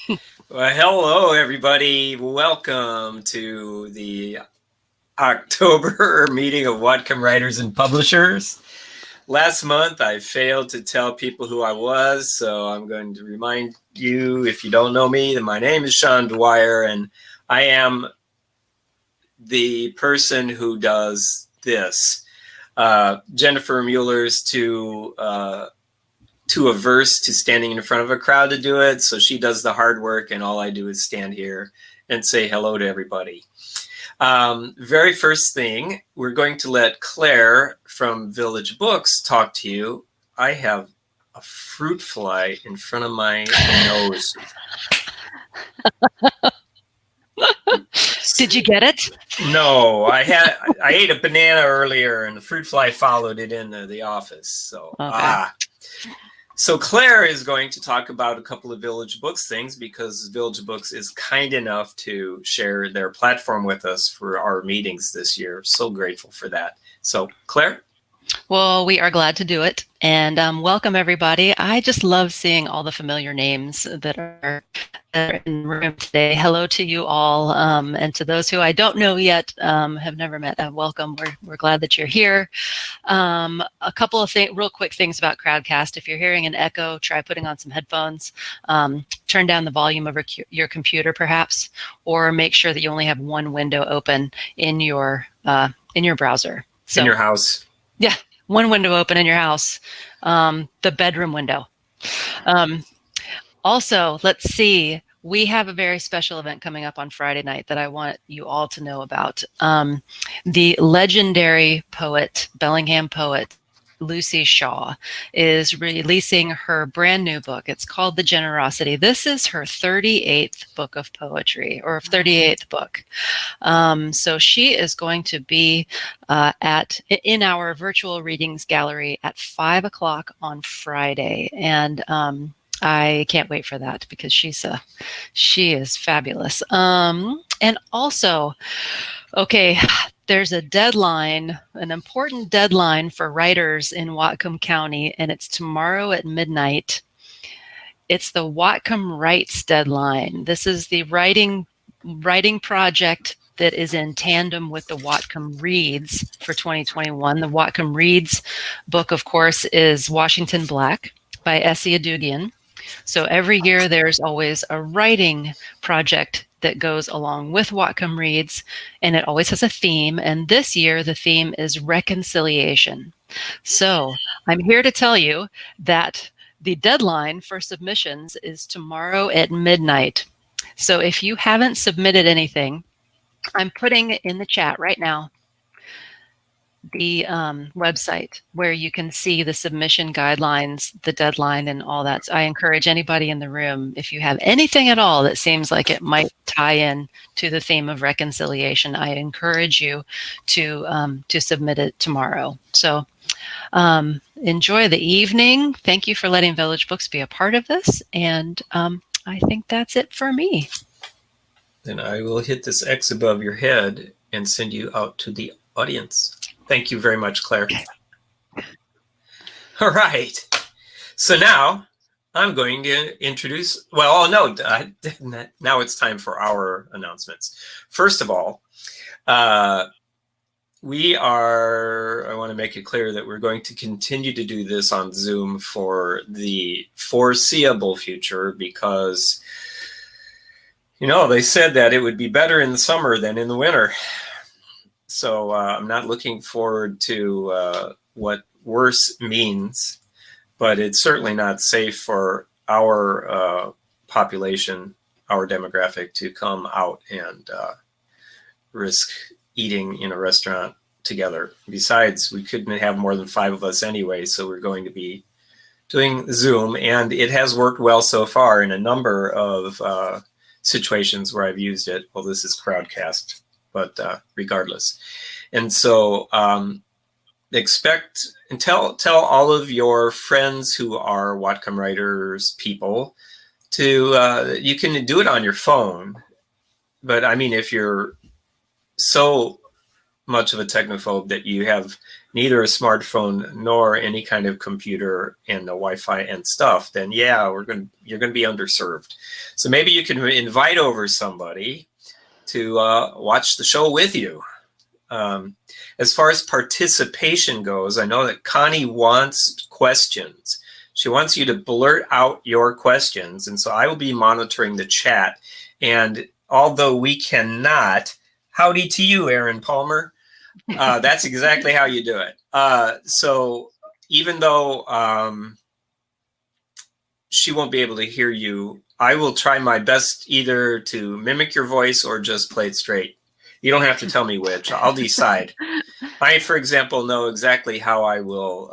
Well, hello, everybody. Welcome to the October meeting of Whatcom Writers and Publishers. Last month, I failed to tell people who I was, so I'm going to remind you, if you don't know me, that my name is Sean Dwyer, and I am the person who does this. Jennifer Mueller's too averse to standing in front of a crowd to do it, so she does the hard work, and all I do is stand here and say hello to everybody. Very first thing, we're going to let Claire from Village Books talk to you. I have a fruit fly in front of my nose. Did you get it? No, I ate a banana earlier, and the fruit fly followed it into the office. So, Okay. So Claire is going to talk about a couple of Village Books things, because Village Books is kind enough to share their platform with us for our meetings this year. So grateful for that. So Claire? Well, we are glad to do it. And welcome, everybody. I just love seeing all the familiar names that are in the room today. Hello to you all. And to those who I don't know yet, have never met, welcome. We're glad that you're here. A couple of real quick things about Crowdcast. If you're hearing an echo, try putting on some headphones. Turn down the volume of your computer, perhaps, or make sure that you only have one window open in your browser. So, in your house. Yeah, one window open in your house, the bedroom window. Also, let's see, we have a very special event coming up on Friday night that I want you all to know about. The legendary poet, Bellingham poet, Lucy Shaw, is releasing her brand new book. It's called The Generosity. This is her 38th book of poetry, or 38th book. So she is going to be in our virtual readings gallery at 5 o'clock on Friday. And I can't wait for that, because she is fabulous. And also, okay, there's a deadline, an important deadline for writers in Whatcom County, and it's tomorrow at midnight. It's the Whatcom Writes deadline. This is the writing project that is in tandem with the Whatcom Reads for 2021. The Whatcom Reads book, of course, is Washington Black by Essie Adugian. So every year there's always a writing project that goes along with Whatcom Reads, and it always has a theme. And this year the theme is reconciliation. So I'm here to tell you that the deadline for submissions is tomorrow at midnight. So if you haven't submitted anything, I'm putting in the chat right now the website where you can see the submission guidelines, the deadline, and all that. So I encourage anybody in the room, if you have anything at all that seems like it might tie in to the theme of reconciliation, I encourage you to submit it tomorrow. So enjoy the evening. Thank you for letting Village Books be a part of this. And I think that's it for me. Then I will hit this X above your head and send you out to the audience. Thank you very much, Claire. All right. So now I'm going to introduce, well, no, now it's time for our announcements. First of all, I want to make it clear that we're going to continue to do this on Zoom for the foreseeable future, because, you know, they said that it would be better in the summer than in the winter. So I'm not looking forward to what worse means, but it's certainly not safe for our population, our demographic, to come out and risk eating in a restaurant together. Besides, we couldn't have more than 5 of us anyway, so we're going to be doing Zoom, and it has worked well so far in a number of situations where I've used it. Well, this is Crowdcast, but regardless. And so expect and tell all of your friends who are Whatcom Writers people to, you can do it on your phone, but I mean, if you're so much of a technophobe that you have neither a smartphone nor any kind of computer and no Wi-Fi and stuff, then yeah, you're going to be underserved. So maybe you can invite over somebody to watch the show with you. As far as participation goes, I know that Connie wants questions. She wants you to blurt out your questions, and so I will be monitoring the chat. And although we cannot, howdy to you, Aaron Palmer. That's exactly how you do it. So even though she won't be able to hear you, I will try my best either to mimic your voice or just play it straight. You don't have to tell me which. I'll decide. I, for example, know exactly how I will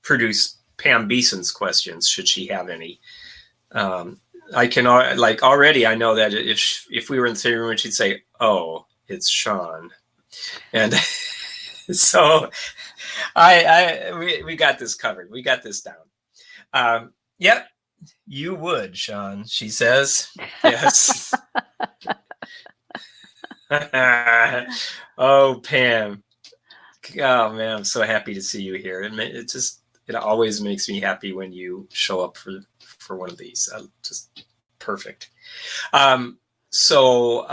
produce Pam Beeson's questions, should she have any. I can, like, already I know that if we were in the same room and she'd say, "Oh, it's Sean," and so we got this covered. We got this down. Yep, you would, Sean, she says. Yes. Oh, Pam. Oh man, I'm so happy to see you here. It always makes me happy when you show up for one of these. Just perfect. So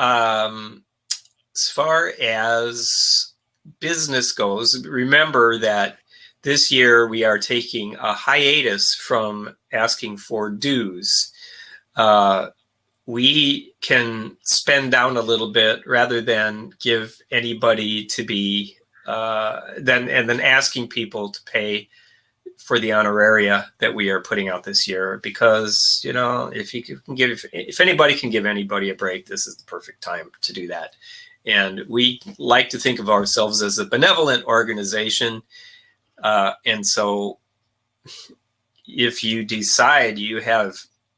as far as business goes, remember that this year we are taking a hiatus from asking for dues. We can spend down a little bit rather than give anybody to be then asking people to pay for the honoraria that we are putting out this year, because if anybody can give anybody a break, this is the perfect time to do that. And we like to think of ourselves as a benevolent organization, and so if you decide you have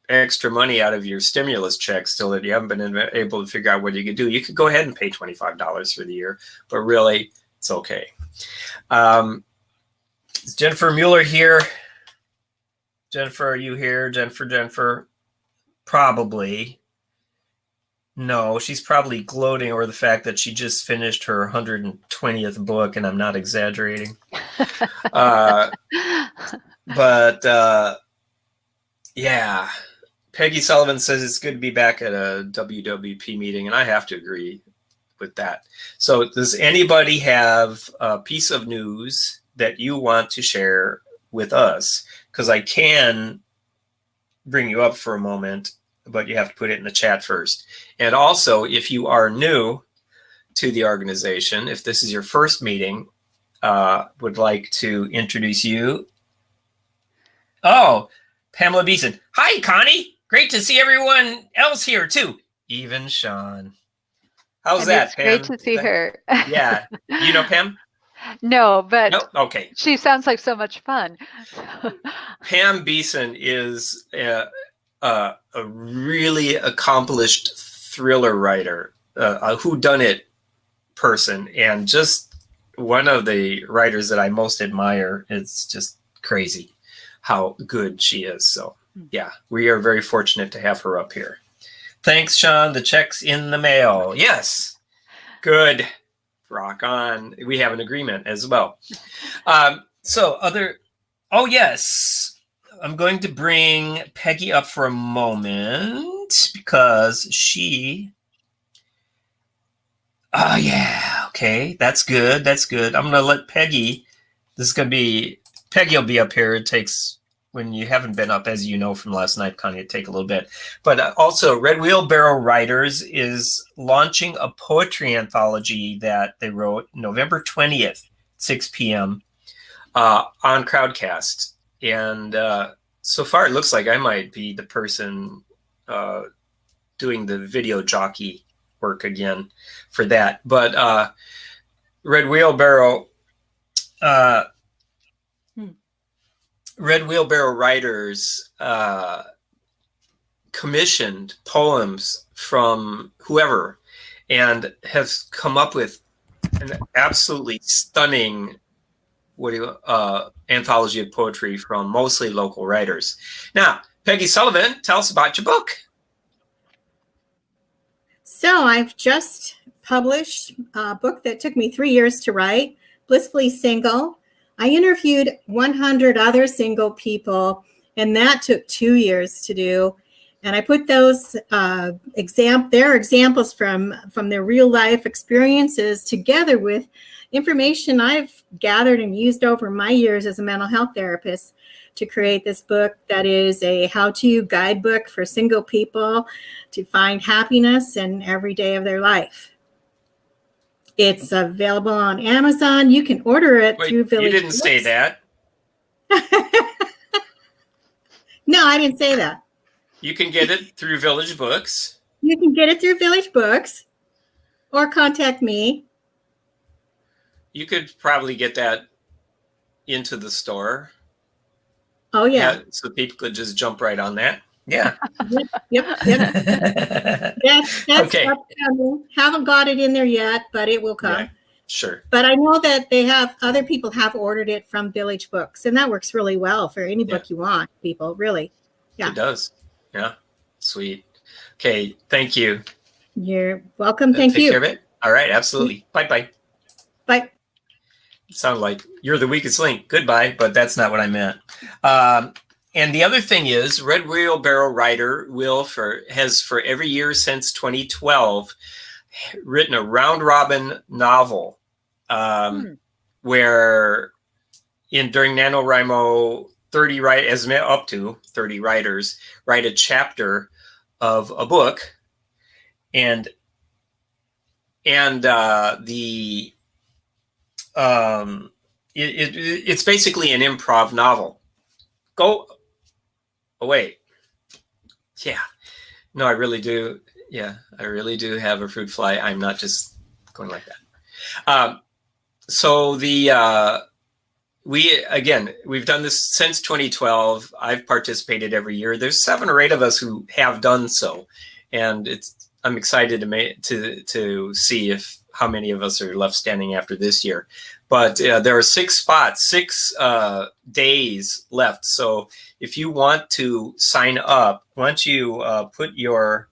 extra money out of your stimulus check still that you haven't been able to figure out what you could do, you could go ahead and pay $25 for the year, but really it's okay. Is Jennifer Mueller here? Jennifer, are you here? Jennifer, probably. No, she's probably gloating over the fact that she just finished her 120th book, and I'm not exaggerating. Yeah. Peggy Sullivan says it's good to be back at a WWP meeting, and I have to agree with that. So does anybody have a piece of news that you want to share with us? Because I can bring you up for a moment, but you have to put it in the chat first. And also, if you are new to the organization, if this is your first meeting, would like to introduce you. Oh, Pamela Beeson. Hi, Connie. Great to see everyone else here, too. Even Sean. How's that, It's Pam? great to see her. Yeah. You know Pam? No, but no? Okay. She sounds like so much fun. Pam Beeson is a really accomplished thriller writer, a whodunit person, and just one of the writers that I most admire. It's just crazy how good she is. So yeah, we are very fortunate to have her up here. Thanks, Sean. The check's in the mail. Yes. Good. Rock on. We have an agreement as well. Oh, yes. I'm going to bring Peggy up for a moment because oh, yeah. Okay. That's good. That's good. I'm going to let Peggy, Peggy will be up here. It takes, when you haven't been up, as you know from last night, Connie, it take a little bit. But also, Red Wheelbarrow Writers is launching a poetry anthology that they wrote November 20th, 6 p.m. On Crowdcast. And so far, it looks like I might be the person doing the video jockey work again for that. But Red Wheelbarrow Writers commissioned poems from whoever and have come up with an absolutely stunning anthology of poetry from mostly local writers. Now, Peggy Sullivan, tell us about your book. So I've just published a book that took me 3 years to write, Blissfully Single. I interviewed 100 other single people, and that took 2 years to do. And I put those their examples from their real life experiences together with information I've gathered and used over my years as a mental health therapist to create this book that is a how-to guidebook for single people to find happiness in every day of their life. It's available on Amazon. You can order it through Village You didn't Books. say that. No, I didn't say that. You can get it through Village Books. You can get it through Village Books or contact me. You could probably get that into the store. Oh, yeah. So people could just jump right on that. Yeah. Yep. That's Okay. upcoming. Haven't got it in there yet, but it will come. Yeah, sure. But I know that other people have ordered it from Village Books, and that works really well for any book you want, people, really. Yeah. It does. Yeah. Sweet. Okay. Thank you. You're welcome. Thank you. Take care of it. All right. Absolutely. Bye-bye. Bye. Sound like you're the weakest link. Goodbye, but that's not what I meant. And the other thing is, Red Wheelbarrow Writer has for every year since 2012 written a round robin novel where during NaNoWriMo, up to 30 writers write a chapter of a book, and it's basically an improv novel. Go away. Yeah. No, I really do. Yeah, I really do have a fruit fly. I'm not just going like that. We've done this since 2012. I've participated every year. There's 7 or 8 of us who have done so, and I'm excited to see how many of us are left standing after this year. But there are 6 spots, 6 days left. So if you want to sign up, why don't you put your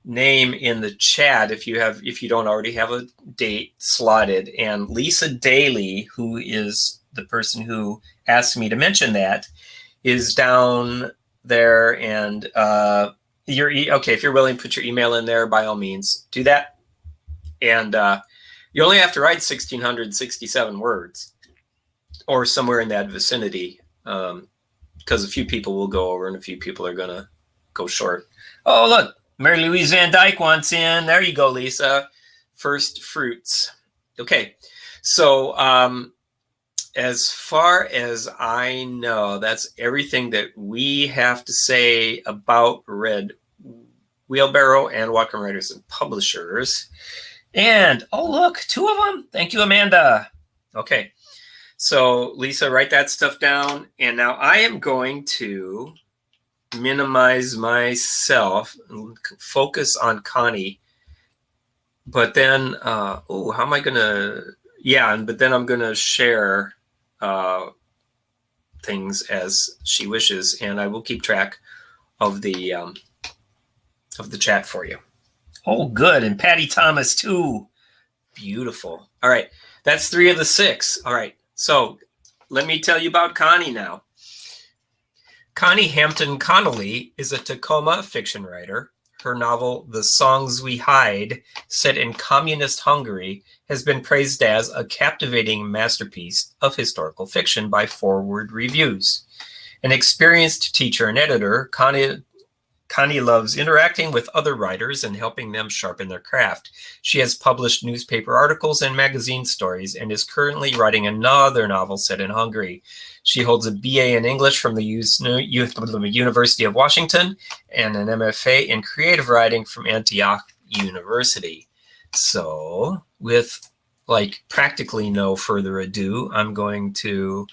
name in the chat if you don't already have a date slotted. And Lisa Daly, who is the person who asked me to mention that, is down there. And if you're willing to put your email in there, by all means, do that. And you only have to write 1,667 words or somewhere in that vicinity, because a few people will go over and a few people are going to go short. Oh, look, Mary Louise Van Dyke wants in. There you go, Lisa. First fruits. Okay. So as far as I know, that's everything that we have to say about Red Wheelbarrow and Whatcom Writers and Publishers. And, oh, look, 2 of them. Thank you, Amanda. Okay. So, Lisa, write that stuff down. And now I am going to minimize myself and focus on Connie. But then, how am I going to, but then I'm going to share things as she wishes. And I will keep track of the chat for you. Oh, good. And Patty Thomas, too. Beautiful. All right. That's 3 of the 6. All right. So let me tell you about Connie now. Connie Hampton Connally is a Tacoma fiction writer. Her novel, The Songs We Hide, set in communist Hungary, has been praised as a captivating masterpiece of historical fiction by Foreword Reviews. An experienced teacher and editor, Connie loves interacting with other writers and helping them sharpen their craft. She has published newspaper articles and magazine stories and is currently writing another novel set in Hungary. She holds a BA in English from the University of Washington and an MFA in creative writing from Antioch University. So, with practically no further ado, I'm going to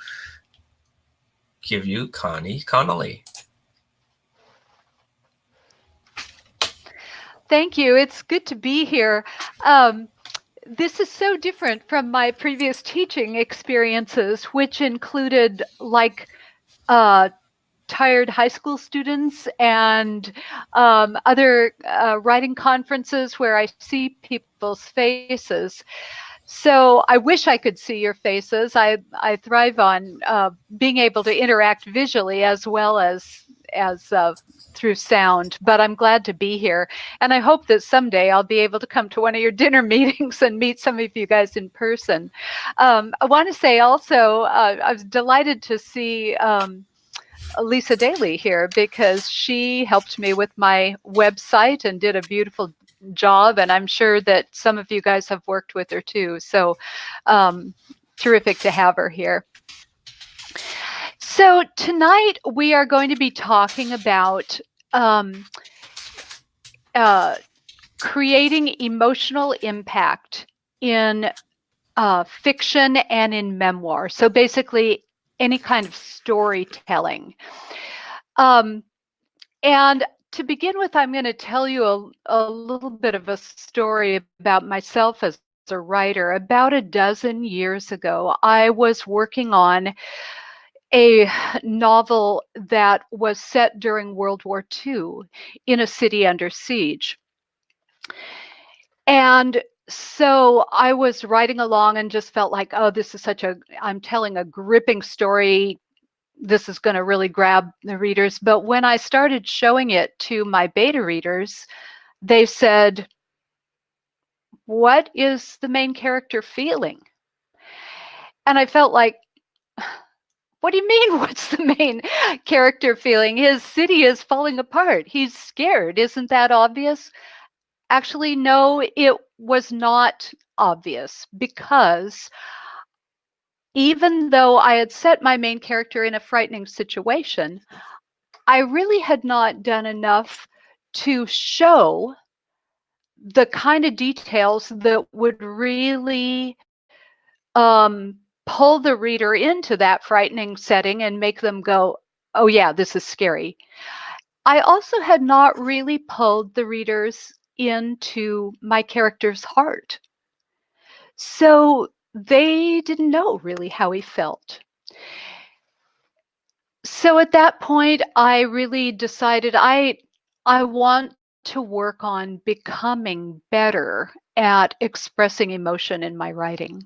give you Connie Connally. Thank you. It's good to be here. This is so different from my previous teaching experiences, which included retired high school students and other writing conferences where I see people's faces. So I wish I could see your faces. I thrive on being able to interact visually as well as through sound, but I'm glad to be here. And I hope that someday I'll be able to come to one of your dinner meetings and meet some of you guys in person. I want to say also, I was delighted to see Lisa Daly here because she helped me with my website and did a beautiful job. And I'm sure that some of you guys have worked with her too. So terrific to have her here. So tonight we are going to be talking about creating emotional impact in fiction and in memoir. So basically any kind of storytelling. And to begin with, I'm going to tell you a little bit of a story about myself as a writer. About a dozen years ago, I was working on a novel that was set during World War II in a city under siege. And so I was writing along and just felt like, oh, this is I'm telling a gripping story. This is going to really grab the readers. But when I started showing it to my beta readers, they said, what is the main character feeling? And I felt like, what do you mean, what's the main character feeling? His city is falling apart. He's scared. Isn't that obvious? Actually, no, it was not obvious, because even though I had set my main character in a frightening situation, I really had not done enough to show the kind of details that would really pull the reader into that frightening setting and make them go, oh yeah, this is scary. I also had not really pulled the readers into my character's heart. So they didn't know really how he felt. So at that point, I really decided I want to work on becoming better at expressing emotion in my writing.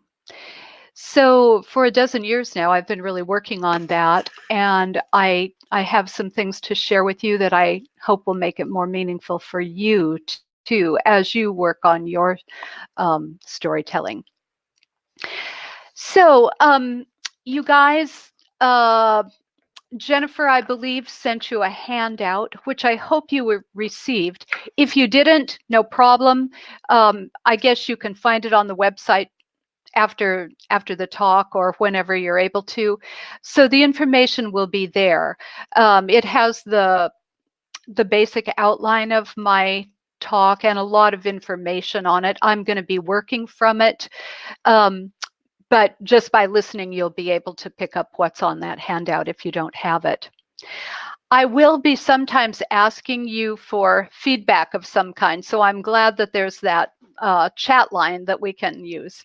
So for a dozen years now, I've been really working on that, and I have some things to share with you that I hope will make it more meaningful for you too as you work on your storytelling. So you guys, Jennifer, I believe, sent you a handout, which I hope you received. If you didn't, no problem. I guess you can find it on the website after the talk or whenever you're able to. So the information will be there. It has the basic outline of my talk and a lot of information on it. I'm going to be working from it. But just by listening, you'll be able to pick up what's on that handout if you don't have it. I will be sometimes asking you for feedback of some kind. So I'm glad that there's that chat line that we can use.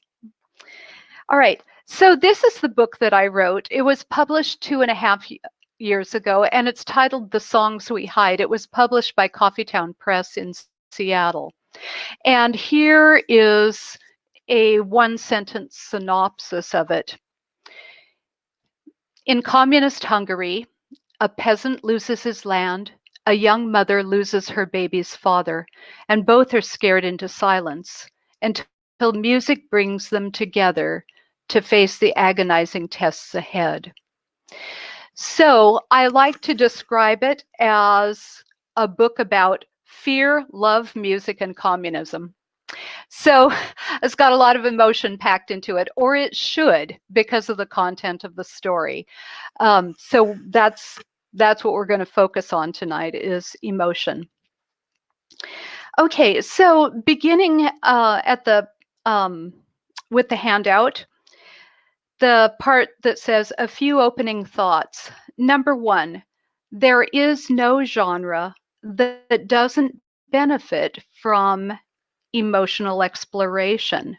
All right, so this is the book that I wrote. It was published 2.5 years ago, and it's titled The Songs We Hide. It was published by Coffeetown Press in Seattle. And here is a one-sentence synopsis of it. In communist Hungary, a peasant loses his land, a young mother loses her baby's father, and both are scared into silence until music brings them together to face the agonizing tests ahead. So I like to describe it as a book about fear, love, music, and communism. So it's got a lot of emotion packed into it, or it should, because of the content of the story. So that's what we're going to focus on tonight, is emotion. Okay, so beginning at the with the handout, the part that says a few opening thoughts. Number one, there is no genre that doesn't benefit from emotional exploration.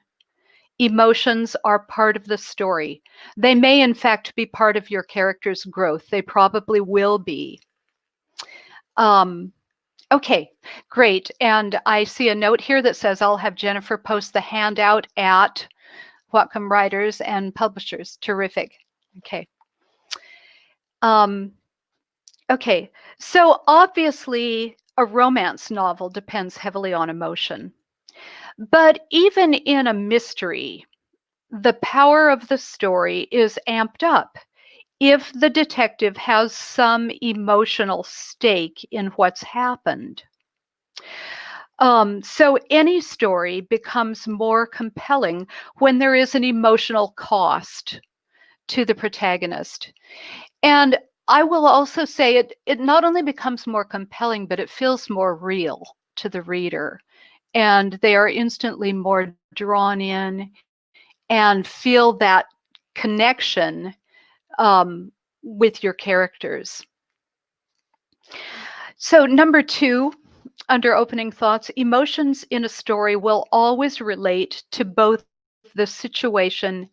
Emotions are part of the story. They may, in fact, be part of your character's growth. They probably will be. Okay, great. And I see a note here that says I'll have Jennifer post the handout at Whatcom Writers and Publishers. Terrific. Okay. Okay, so obviously a romance novel depends heavily on emotion. But even in a mystery, the power of the story is amped up if the detective has some emotional stake in what's happened. So any story becomes more compelling when there is an emotional cost to the protagonist. And I will also say it not only becomes more compelling, but it feels more real to the reader. And they are instantly more drawn in and feel that connection with your characters. So number 2, under opening thoughts, emotions in a story will always relate to both the situation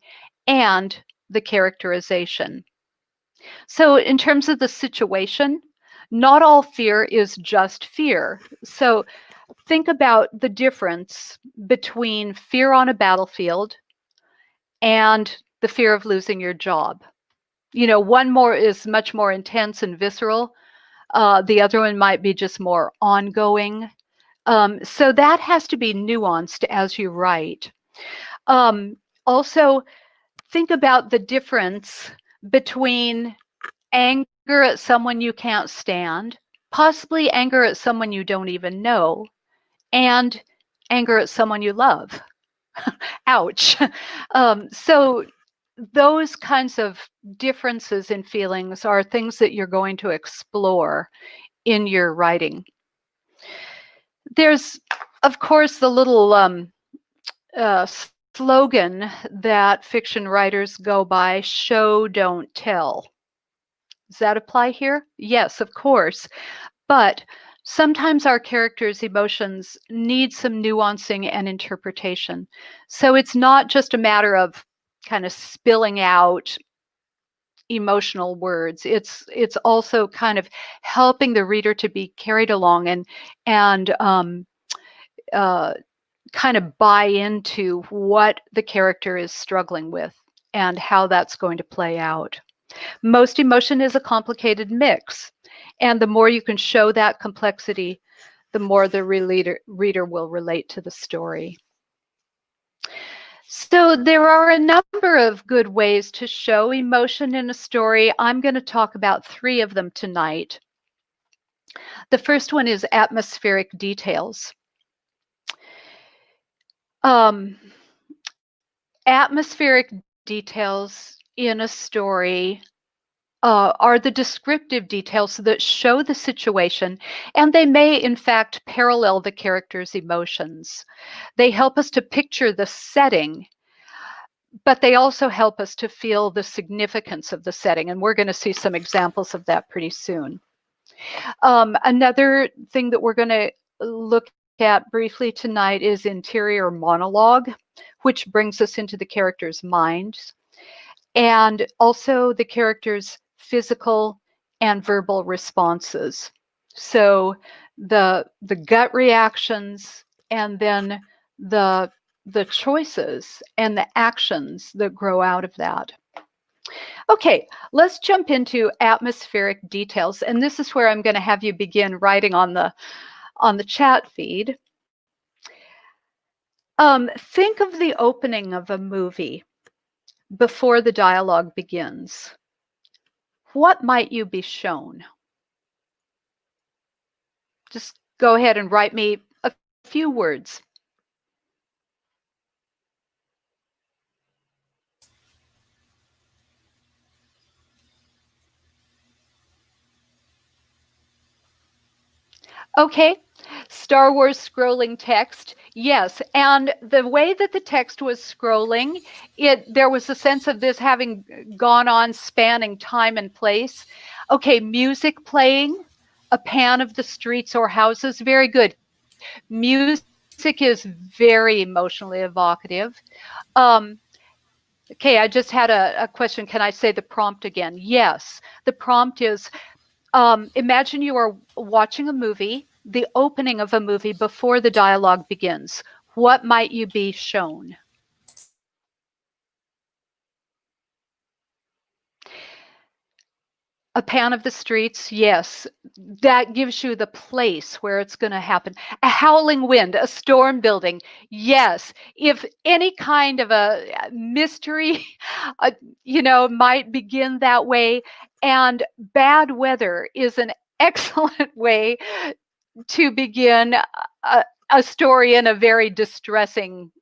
and the characterization. So in terms of the situation, not all fear is just fear. So think about the difference between fear on a battlefield and the fear of losing your job. You know, one more is much more intense and visceral. The other one might be just more ongoing. So that has to be nuanced as you write. Also, think about the difference between anger at someone you can't stand, possibly anger at someone you don't even know, and anger at someone you love. Ouch. So those kinds of differences in feelings are things that you're going to explore in your writing. There's, of course, the little slogan that fiction writers go by, show, don't tell. Does that apply here? Yes, of course. But sometimes our characters' emotions need some nuancing and interpretation. So it's not just a matter of kind of spilling out emotional words. It's also kind of helping the reader to be carried along and kind of buy into what the character is struggling with and how that's going to play out. Most emotion is a complicated mix, and the more you can show that complexity, the more the reader will relate to the story. So there are a number of good ways to show emotion in a story. I'm going to talk about 3 of them tonight. The first one is atmospheric details. Atmospheric details in a story are the descriptive details that show the situation, and they may in fact parallel the character's emotions. They help us to picture the setting, but they also help us to feel the significance of the setting, and we're going to see some examples of that pretty soon. Another thing that we're going to look at briefly tonight is interior monologue, which brings us into the character's minds, and also the character's physical and verbal responses. So the gut reactions, and then the choices and the actions that grow out of that. Okay, let's jump into atmospheric details, and this is where I'm going to have you begin writing on the chat feed. Think of the opening of a movie before the dialogue begins. What might you be shown? Just go ahead and write me a few words. Okay, Star Wars scrolling text. Yes, and the way that the text was scrolling, there was a sense of this having gone on spanning time and place. Okay, music playing, a pan of the streets or houses. Very good. Music music is very emotionally evocative. Okay, I just had a question. Can I say the prompt again? Yes. The prompt is, imagine you are watching a movie, the opening of a movie before the dialogue begins. What might you be shown? A pan of the streets, yes. That gives you the place where it's going to happen. A howling wind, a storm building, yes. If any kind of a mystery, might begin that way. And bad weather is an excellent way to begin a story in a very distressing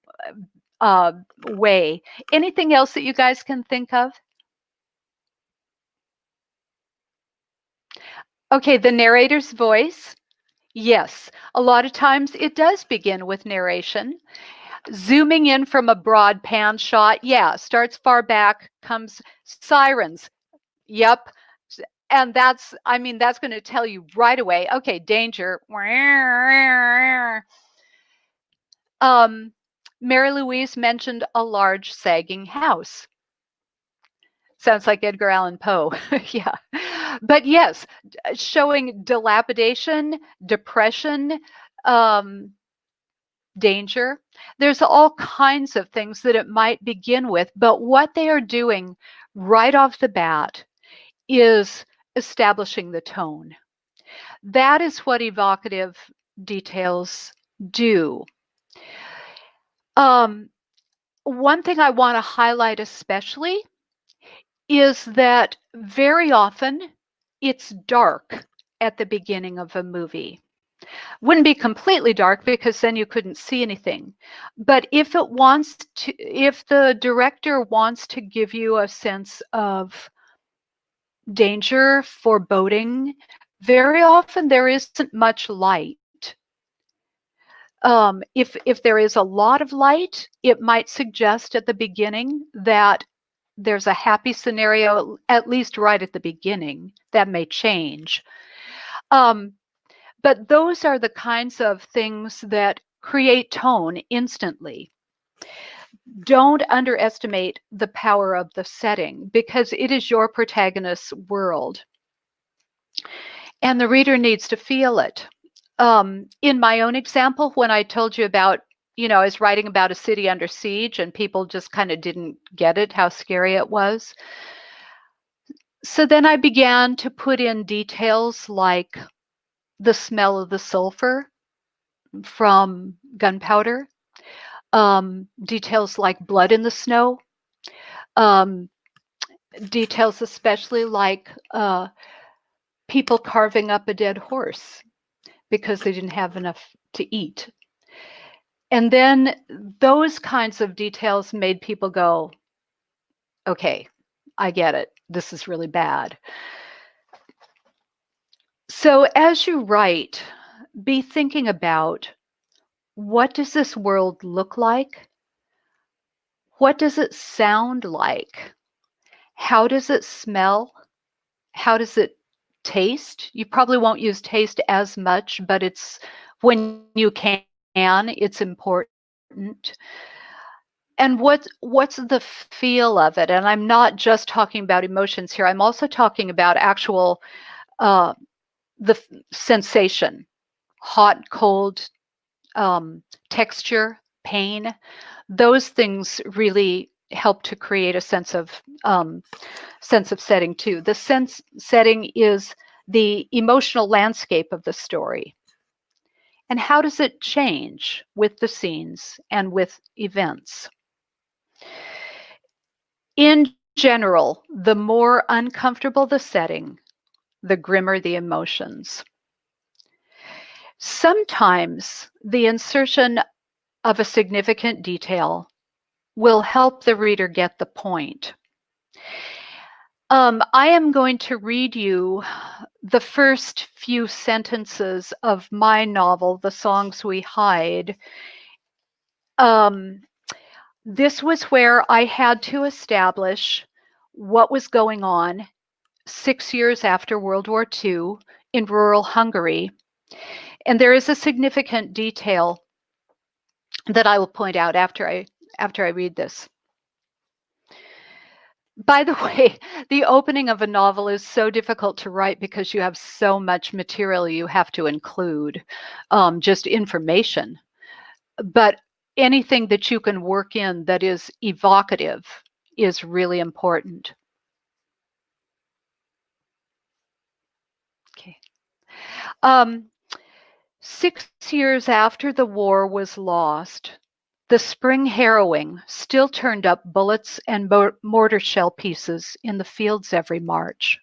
way. Anything else that you guys can think of? Okay, the narrator's voice. Yes, a lot of times it does begin with narration. Zooming in from a broad pan shot, yeah, starts far back, comes sirens. Yep. And that's going to tell you right away, okay, danger. Mary Louise mentioned a large sagging house. Sounds like Edgar Allan Poe. Yeah. But yes, showing dilapidation, depression, danger. There's all kinds of things that it might begin with, but what they are doing right off the bat is establishing the tone. That is what evocative details do. One thing I want to highlight especially is that very often it's dark at the beginning of a movie. Wouldn't be completely dark because then you couldn't see anything. But if the director wants to give you a sense of danger, foreboding, very often there isn't much light. If there is a lot of light, it might suggest at the beginning that there's a happy scenario, at least right at the beginning. That may change. But those are the kinds of things that create tone instantly. Don't underestimate the power of the setting because it is your protagonist's world. And the reader needs to feel it. In my own example, when I told you about, I was writing about a city under siege and people just kind of didn't get it, how scary it was. So then I began to put in details like the smell of the sulfur from gunpowder, details like blood in the snow, details especially like people carving up a dead horse because they didn't have enough to eat. And then those kinds of details made people go, okay, I get it. This is really bad. So as you write, be thinking about, what does this world look like? What does it sound like? How does it smell? How does it taste? You probably won't use taste as much, but it's when you can, it's important. And what's the feel of it? And I'm not just talking about emotions here. I'm also talking about actual the sensation, hot, cold, texture, pain. Those things really help to create a sense of setting too. The sense setting is the emotional landscape of the story. And how does it change with the scenes and with events? In general, the more uncomfortable the setting, the grimmer the emotions. Sometimes the insertion of a significant detail will help the reader get the point. I am going to read you the first few sentences of my novel, The Songs We Hide. This was where I had to establish what was going on 6 years after World War II in rural Hungary. And there is a significant detail that I will point out after I read this. By the way, the opening of a novel is so difficult to write because you have so much material you have to include, just information. But anything that you can work in that is evocative is really important. Okay. 6 years after the war was lost, the spring harrowing still turned up bullets and mortar shell pieces in the fields every March.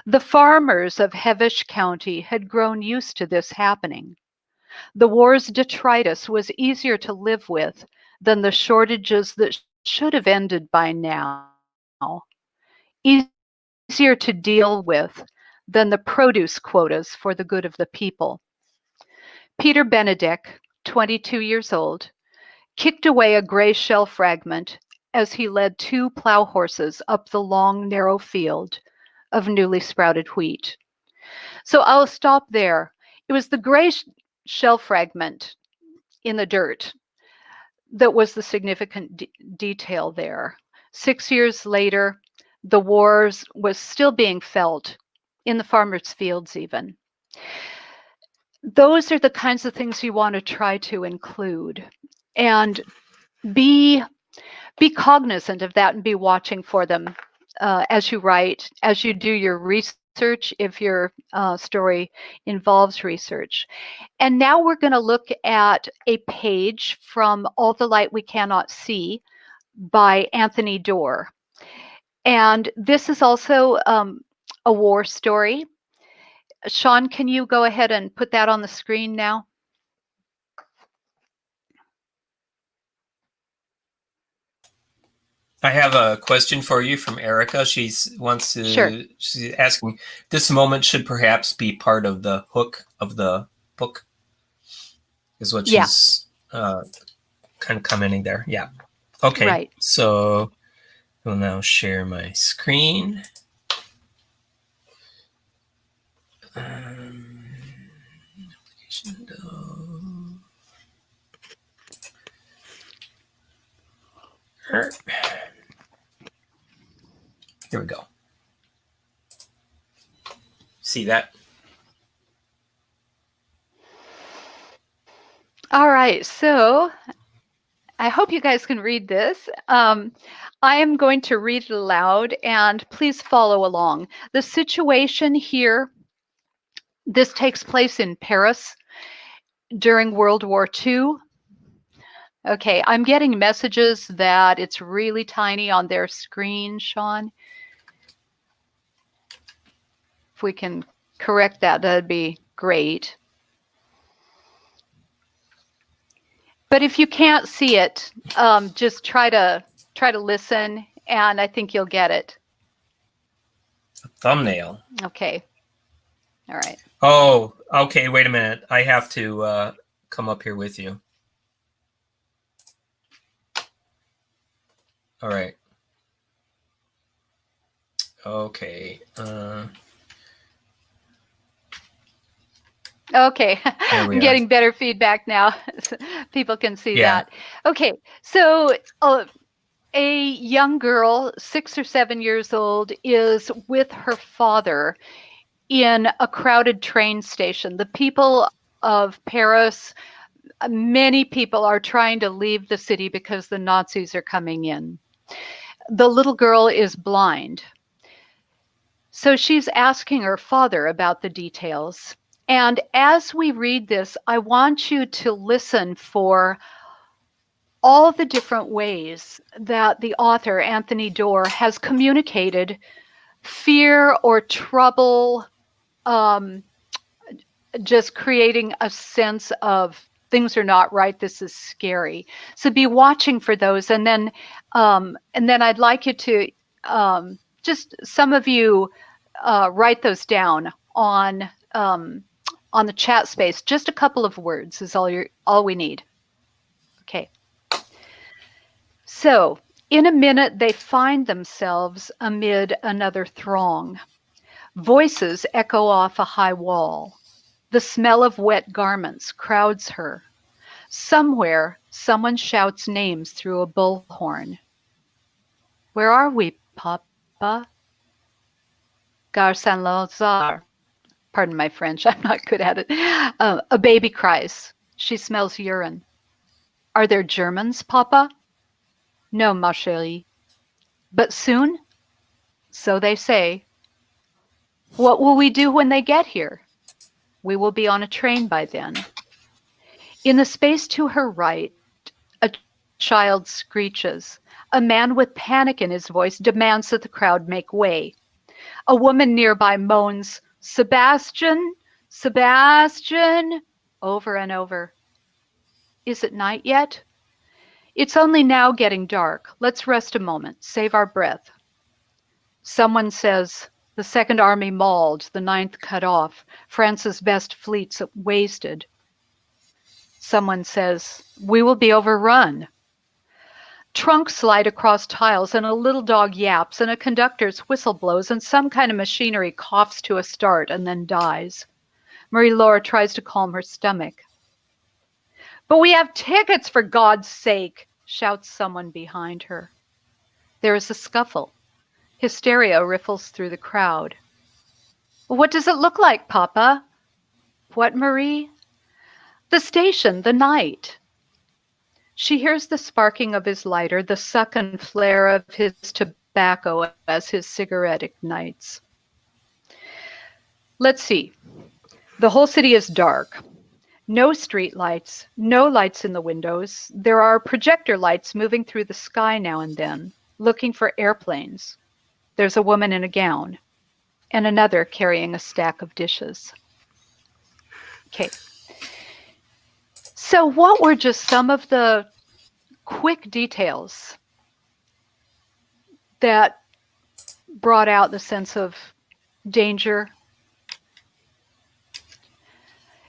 The farmers of Hevish County had grown used to this happening. The war's detritus was easier to live with than the shortages that should have ended by now, easier to deal with than the produce quotas for the good of the people. Peter Benedict, 22 years old, kicked away a gray shell fragment as he led 2 plow horses up the long, narrow field of newly sprouted wheat. So I'll stop there. It was the gray shell fragment in the dirt that was the significant detail there. 6 years later, the war was still being felt in the farmers' fields even. Those are the kinds of things you want to try to include, and be cognizant of that and be watching for them as you write, as you do your research, if your story involves research. And now we're going to look at a page from All the Light We Cannot See by Anthony Doerr. And this is also a war story. Sean, can you go ahead and put that on the screen now? I have a question for you from Erica. She's asking, this moment should perhaps be part of the hook of the book, is what she's kind of commenting there. Yeah. Okay. Right. So I'll now share my screen. Application window. Here we go. See that? All right, so I hope you guys can read this. I am going to read it aloud, and please follow along. The situation here, this takes place in Paris during World War II. Okay, I'm getting messages that it's really tiny on their screen, Sean. If we can correct that, that'd be great. But if you can't see it, just try to listen, and I think you'll get it. A thumbnail. Okay. All right. Oh, okay. Wait a minute. I have to come up here with you. All right. Okay. Okay, I'm getting better feedback now. People can see that. Okay, so a young girl, 6 or 7 years old, is with her father in a crowded train station. The people of Paris, many people are trying to leave the city because the Nazis are coming in. The little girl is blind. So she's asking her father about the details. And as we read this, I want you to listen for all the different ways that the author, Anthony Doerr, has communicated fear or trouble, just creating a sense of things are not right, this is scary. So be watching for those. And then I'd like you to, just some of you write those down on the chat space. Just a couple of words is all we need. Okay. So, in a minute, they find themselves amid another throng. Voices echo off a high wall. The smell of wet garments crowds her. Somewhere, someone shouts names through a bullhorn. Where are we, Papa? Gare Saint-Lazare. Pardon my French, I'm not good at it. A baby cries. She smells urine. Are there Germans, Papa? No, ma chérie. But soon? So they say. What will we do when they get here? We will be on a train by then. In the space to her right, a child screeches. A man with panic in his voice demands that the crowd make way. A woman nearby moans, Sebastian, Sebastian, over and over. Is it night yet? It's only now getting dark. Let's rest a moment, save our breath. Someone says, the Second Army mauled, the Ninth cut off, France's best fleets wasted. Someone says, we will be overrun. Trunks slide across tiles and a little dog yaps and a conductor's whistle blows and some kind of machinery coughs to a start and then dies. Marie-Laure tries to calm her stomach. But we have tickets, for God's sake, shouts someone behind her. There is a scuffle. Hysteria ripples through the crowd. What does it look like, Papa? What, Marie? The station, the night. She hears the sparking of his lighter, the suck and flare of his tobacco as his cigarette ignites. Let's see. The whole city is dark. No street lights, no lights in the windows. There are projector lights moving through the sky now and then, looking for airplanes. There's a woman in a gown, and another carrying a stack of dishes. Okay. So what were just some of the quick details that brought out the sense of danger?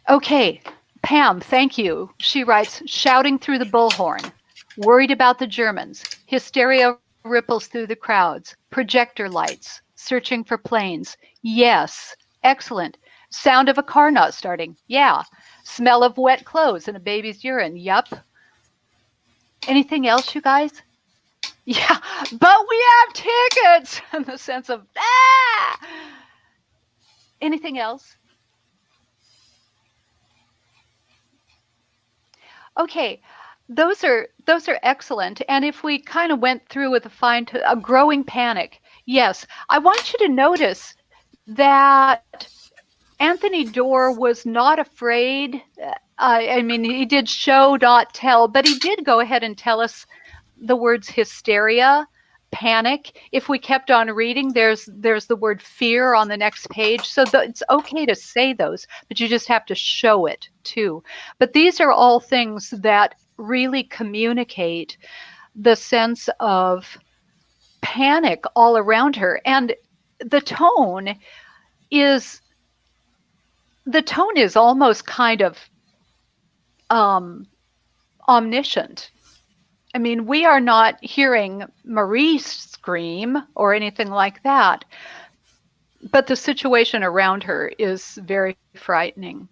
Okay, Pam, thank you. She writes, shouting through the bullhorn, worried about the Germans, hysteria ripples through the crowds, projector lights, searching for planes. Yes, excellent. Sound of a car not starting. Yeah. Smell of wet clothes and a baby's urine. Yup. Anything else, you guys? Yeah, but we have tickets in the sense of, Anything else? Okay, those are excellent. And if we kind of went through with a growing panic, yes, I want you to notice that Anthony Doerr was not afraid. I mean, he did show, not tell, but he did go ahead and tell us the words hysteria, panic. If we kept on reading, there's the word fear on the next page. So it's okay to say those, but you just have to show it too. But these are all things that really communicate the sense of panic all around her. And the tone is almost kind of omniscient. I mean, we are not hearing Marie scream or anything like that, but the situation around her is very frightening.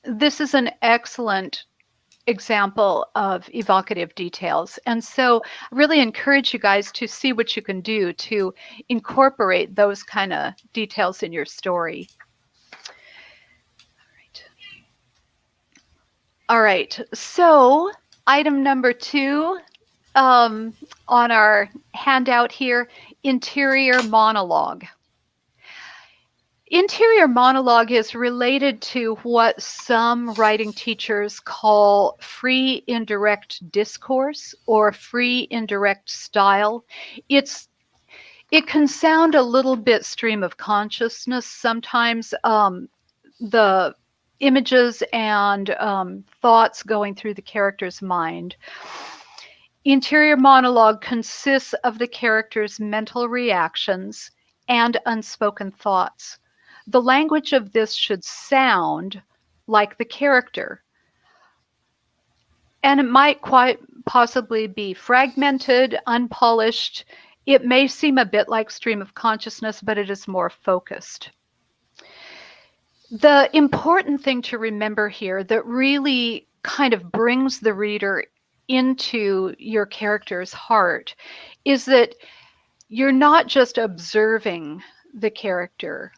This is an excellent example of evocative details. And so I really encourage you guys to see what you can do to incorporate those kind of details in your story. All right, so item number 2 on our handout here, interior monologue. Interior monologue is related to what some writing teachers call free indirect discourse or free indirect style. It can sound a little bit stream of consciousness sometimes. The images and thoughts going through the character's mind. Interior monologue consists of the character's mental reactions and unspoken thoughts. The language of this should sound like the character. And it might quite possibly be fragmented, unpolished. It may seem a bit like stream of consciousness, but it is more focused. The important thing to remember here that really kind of brings the reader into your character's heart is that you're not just observing the character.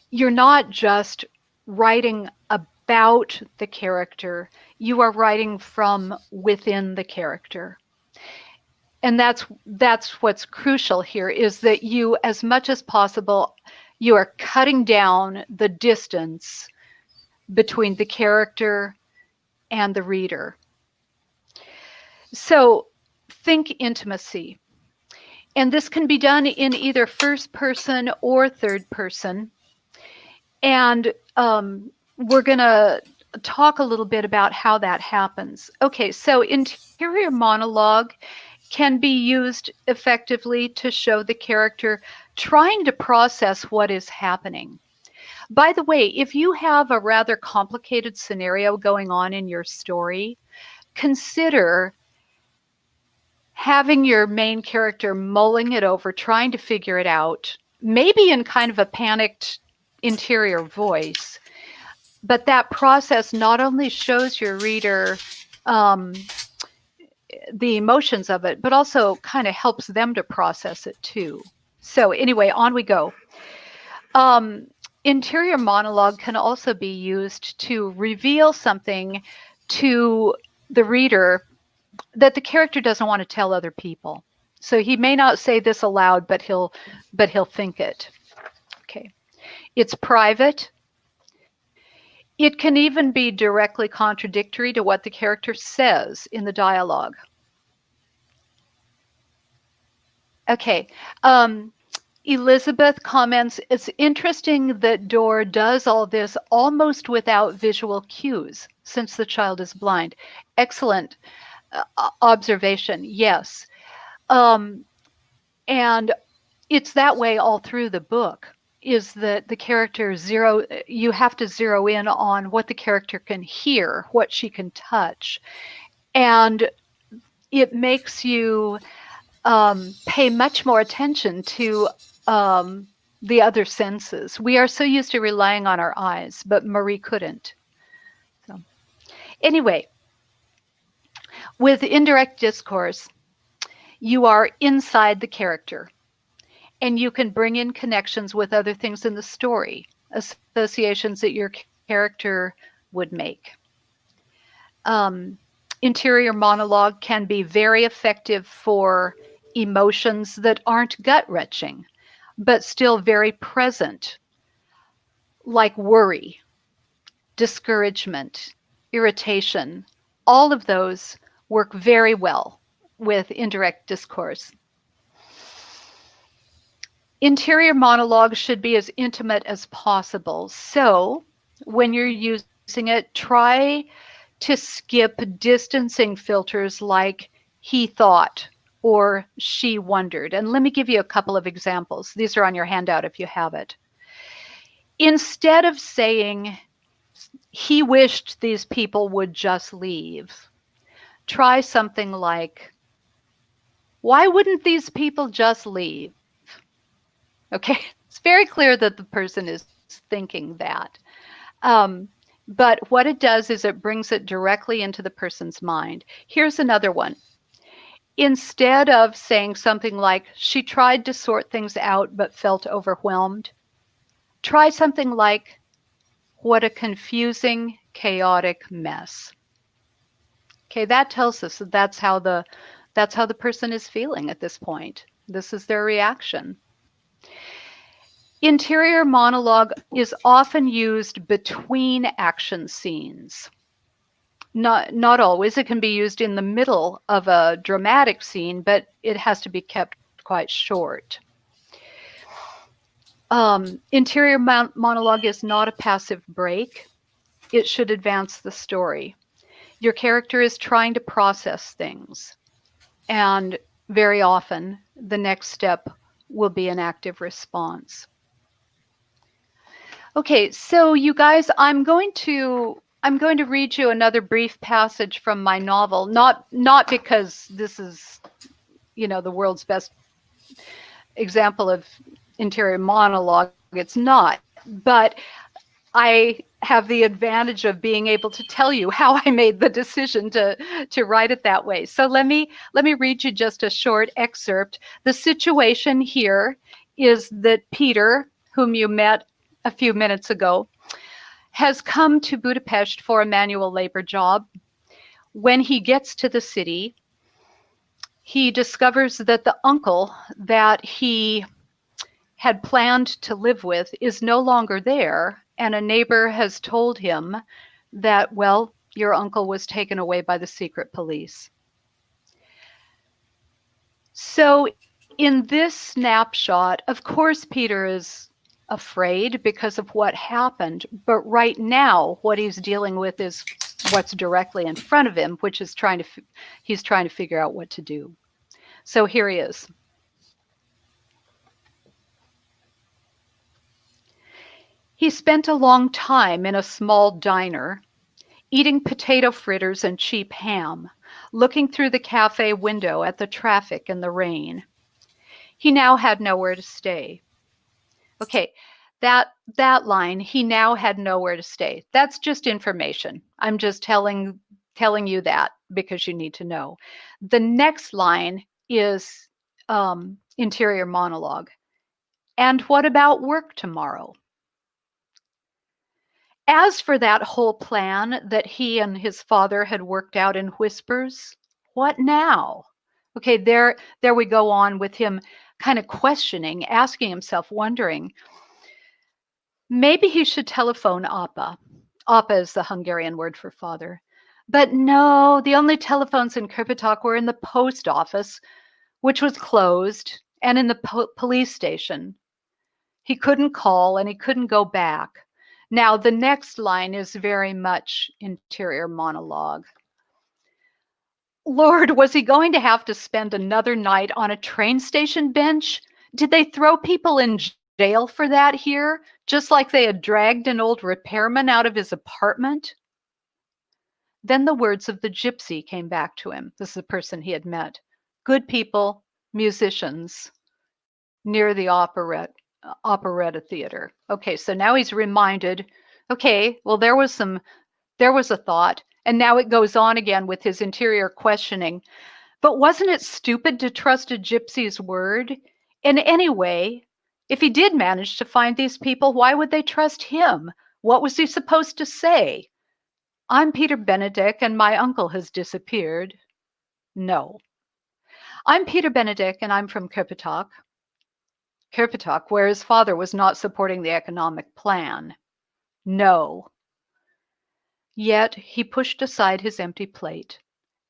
You're not just writing about the character. You are writing from within the character. And that's what's crucial here, is that you, as much as possible, you are cutting down the distance between the character and the reader. So think intimacy. And this can be done in either first person or third person. And we're going to talk a little bit about how that happens. Okay, so interior monologue can be used effectively to show the character trying to process what is happening. By the way, if you have a rather complicated scenario going on in your story, consider having your main character mulling it over, trying to figure it out, maybe in kind of a panicked interior voice. But that process not only shows your reader the emotions of it, but also kind of helps them to process it too. So anyway, on we go. Interior monologue can also be used to reveal something to the reader that the character doesn't want to tell other people. So he may not say this aloud, but he'll think it. Okay. It's private. It can even be directly contradictory to what the character says in the dialogue. Okay. Elizabeth comments, it's interesting that Dor does all this almost without visual cues, since the child is blind. Excellent observation, yes. And it's that way all through the book, is that the character you have to zero in on what the character can hear, what she can touch. And it makes you pay much more attention to the other senses. We are so used to relying on our eyes, but Marie couldn't. So, anyway, with indirect discourse, you are inside the character, and you can bring in connections with other things in the story, associations that your character would make. Interior monologue can be very effective for emotions that aren't gut-wrenching, but still very present, like worry, discouragement, irritation. All of those work very well with indirect discourse. Interior monologue should be as intimate as possible. So when you're using it, try to skip distancing filters like he thought or she wondered. And let me give you a couple of examples. These are on your handout if you have it. Instead of saying, he wished these people would just leave, try something like, why wouldn't these people just leave? Okay, it's very clear that the person is thinking that. But what it does is it brings it directly into the person's mind. Here's another one. Instead of saying something like, she tried to sort things out but felt overwhelmed, try something like, what a confusing, chaotic mess. Okay, that tells us that that's how the person is feeling at this point. This is their reaction. Interior monologue is often used between action scenes. Not always. It can be used in the middle of a dramatic scene, but it has to be kept quite short. Interior monologue is not a passive break. It should advance the story. Your character is trying to process things, and very often the next step will be an active response. Okay, so you guys, I'm going to read you another brief passage from my novel, not because this is, the world's best example of interior monologue. It's not, but I have the advantage of being able to tell you how I made the decision to write it that way. So let me read you just a short excerpt. The situation here is that Peter, whom you met a few minutes ago, has come to Budapest for a manual labor job. When he gets to the city, he discovers that the uncle that he had planned to live with is no longer there, and a neighbor has told him that, well, your uncle was taken away by the secret police. So in this snapshot, of course, Peter is afraid because of what happened, but right now what he's dealing with is what's directly in front of him, which is he's trying to figure out what to do. So here he is. He spent a long time in a small diner, eating potato fritters and cheap ham, looking through the cafe window at the traffic and the rain. He now had nowhere to stay. Okay, that line, he now had nowhere to stay. That's just information. I'm just telling you that because you need to know. The next line is interior monologue. And what about work tomorrow? As for that whole plan that he and his father had worked out in whispers, what now? Okay, there we go on with him kind of questioning, asking himself, wondering, maybe he should telephone Apa. Apa is the Hungarian word for father. But no, the only telephones in Krpitok were in the post office, which was closed, and in the police station. He couldn't call and he couldn't go back. Now, the next line is very much interior monologue. Lord, was he going to have to spend another night on a train station bench? Did they throw people in jail for that here, just like they had dragged an old repairman out of his apartment? Then the words of the gypsy came back to him. This is the person he had met. Good people, musicians, near the operetta theater. Okay, so now he's reminded, okay, well, there was a thought, and now it goes on again with his interior questioning. But wasn't it stupid to trust a gypsy's word? And anyway, if he did manage to find these people, why would they trust him? What was he supposed to say? I'm Peter Benedict and my uncle has disappeared. No. I'm Peter Benedict and I'm from Krpitok, where his father was not supporting the economic plan. No. Yet he pushed aside his empty plate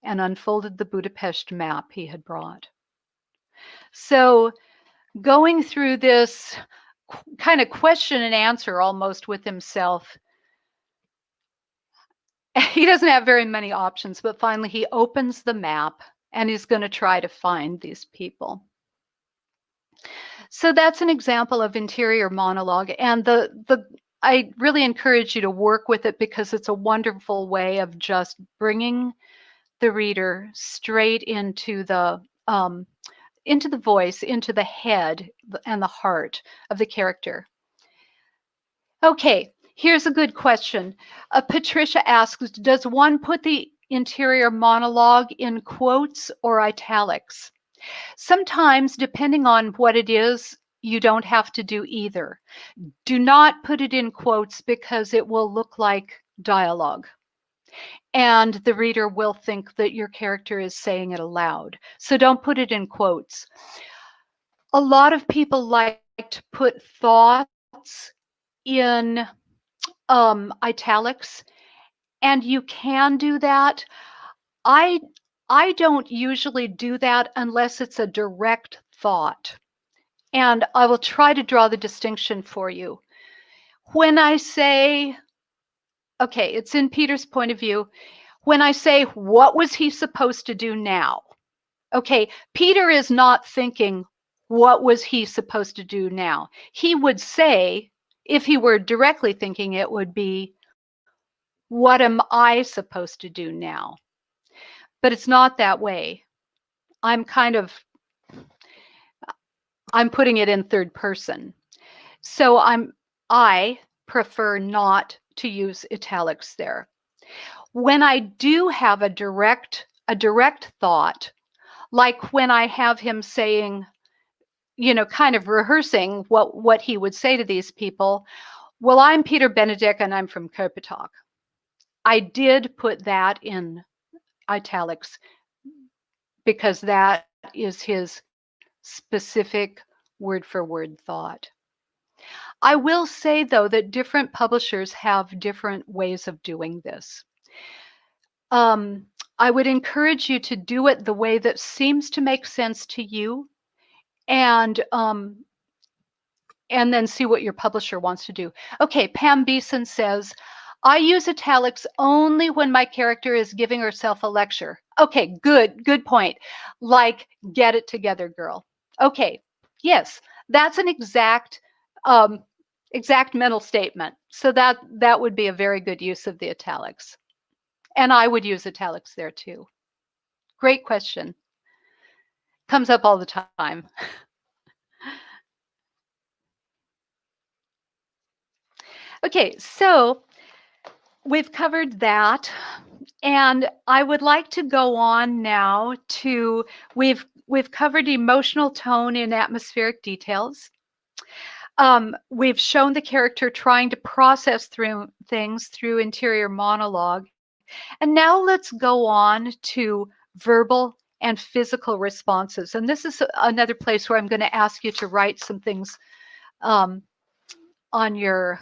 and unfolded the Budapest map he had brought. So going through this kind of question and answer almost with himself, he doesn't have very many options, but finally he opens the map and he's going to try to find these people. So that's an example of interior monologue, and I really encourage you to work with it because it's a wonderful way of just bringing the reader straight into the voice, into the head and the heart of the character. Okay, here's a good question. Patricia asks, does one put the interior monologue in quotes or italics? Sometimes, depending on what it is, you don't have to do either. Do not put it in quotes because it will look like dialogue. And the reader will think that your character is saying it aloud. So don't put it in quotes. A lot of people like to put thoughts in italics, and you can do that. I don't usually do that unless it's a direct thought. And I will try to draw the distinction for you. When I say, okay, it's in Peter's point of view. When I say, what was he supposed to do now? Okay, Peter is not thinking, what was he supposed to do now? He would say, if he were directly thinking, it would be, what am I supposed to do now? But it's not that way. I'm putting it in third person. So I prefer not to use italics there. When I do have a direct thought, like when I have him saying, you know, kind of rehearsing what he would say to these people, well, I'm Peter Benedict and I'm from Kopitok. I did put that in italics because that is his specific word for word thought. I will say, though, that different publishers have different ways of doing this. I would encourage you to do it the way that seems to make sense to you, and then see what your publisher wants to do. Okay, Pam Beeson says, I use italics only when my character is giving herself a lecture. Okay, good point. Like, get it together, girl. Okay, yes, that's an exact mental statement. So that would be a very good use of the italics. And I would use italics there too. Great question. Comes up all the time. Okay, so we've covered that, and I would like to go on now to, we've covered emotional tone in atmospheric details. We've shown the character trying to process through things through interior monologue. And now let's go on to verbal and physical responses. And this is another place where I'm going to ask you to write some things on your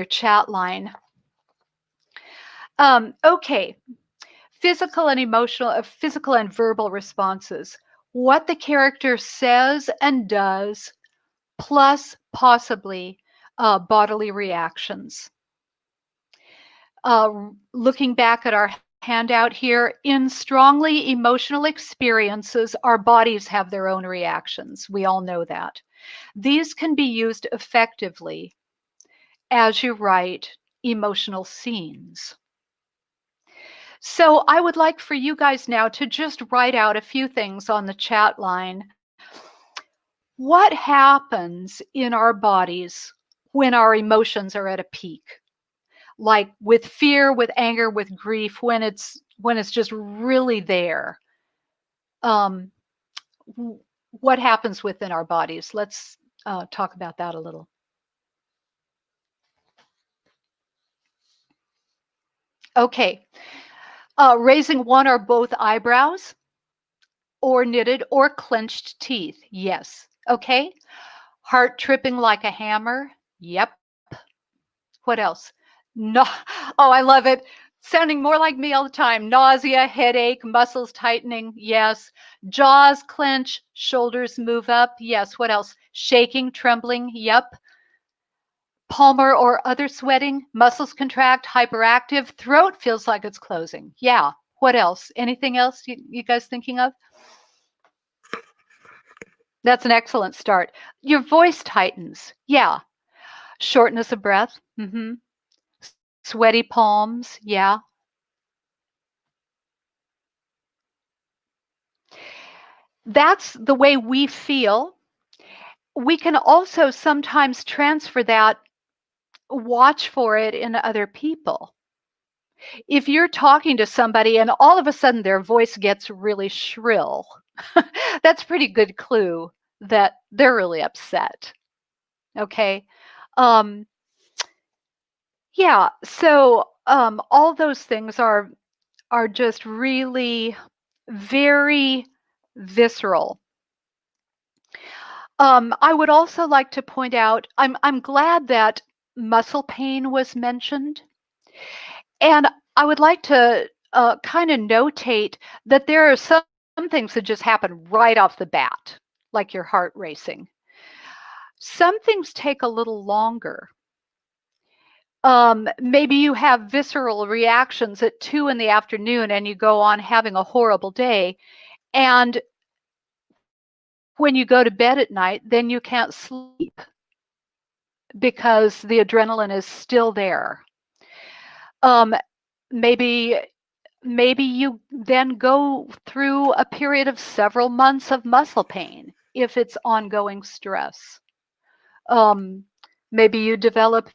chat line. Okay, physical and verbal responses. What the character says and does, plus possibly bodily reactions. Looking back at our handout here, in strongly emotional experiences, our bodies have their own reactions. We all know that. These can be used effectively as you write emotional scenes. So I would like for you guys now to just write out a few things on the chat line. What happens in our bodies when our emotions are at a peak? Like with fear, with anger, with grief, when it's just really there. What happens within our bodies? Let's talk about that a little. Okay, raising one or both eyebrows, or knitted or clenched teeth. Yes. Okay. Heart tripping like a hammer. Yep. What else? No. Oh, I love it. Sounding more like me all the time. Nausea, headache, muscles tightening. Yes. Jaws clench, shoulders move up. Yes. What else? Shaking, trembling. Yep. Palmar or other sweating, muscles contract, hyperactive, throat feels like it's closing. Yeah. What else? Anything else you guys thinking of? That's an excellent start. Your voice tightens. Yeah. Shortness of breath. Mm-hmm. Sweaty palms. Yeah. That's the way we feel. We can also sometimes transfer that, watch for it in other people. If you're talking to somebody and all of a sudden their voice gets really shrill, that's a pretty good clue that they're really upset. Okay. Yeah. So all those things are just really very visceral. I would also like to point out, I'm glad that muscle pain was mentioned. And I would like to kind of notate that there are some things that just happen right off the bat, like your heart racing. Some things take a little longer. Maybe you have visceral reactions at 2 in the afternoon and you go on having a horrible day. And when you go to bed at night, then you can't sleep because the adrenaline is still there. Maybe you then go through a period of several months of muscle pain if it's ongoing stress. Maybe you develop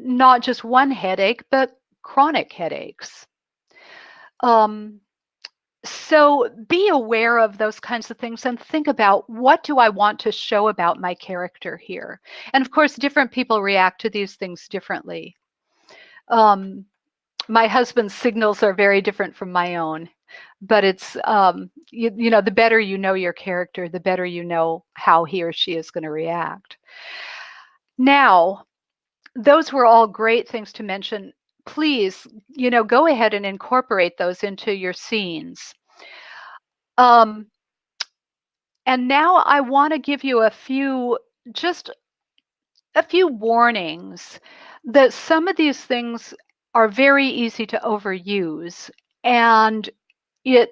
not just one headache, but chronic headaches. So be aware of those kinds of things and think about, what do I want to show about my character here? And of course, different people react to these things differently. My husband's signals are very different from my own, but it's, you know, the better you know your character, the better you know how he or she is going to react. Now, those were all great things to mention. Please, you know, go ahead and incorporate those into your scenes. And now I want to give you just a few warnings that some of these things are very easy to overuse, and it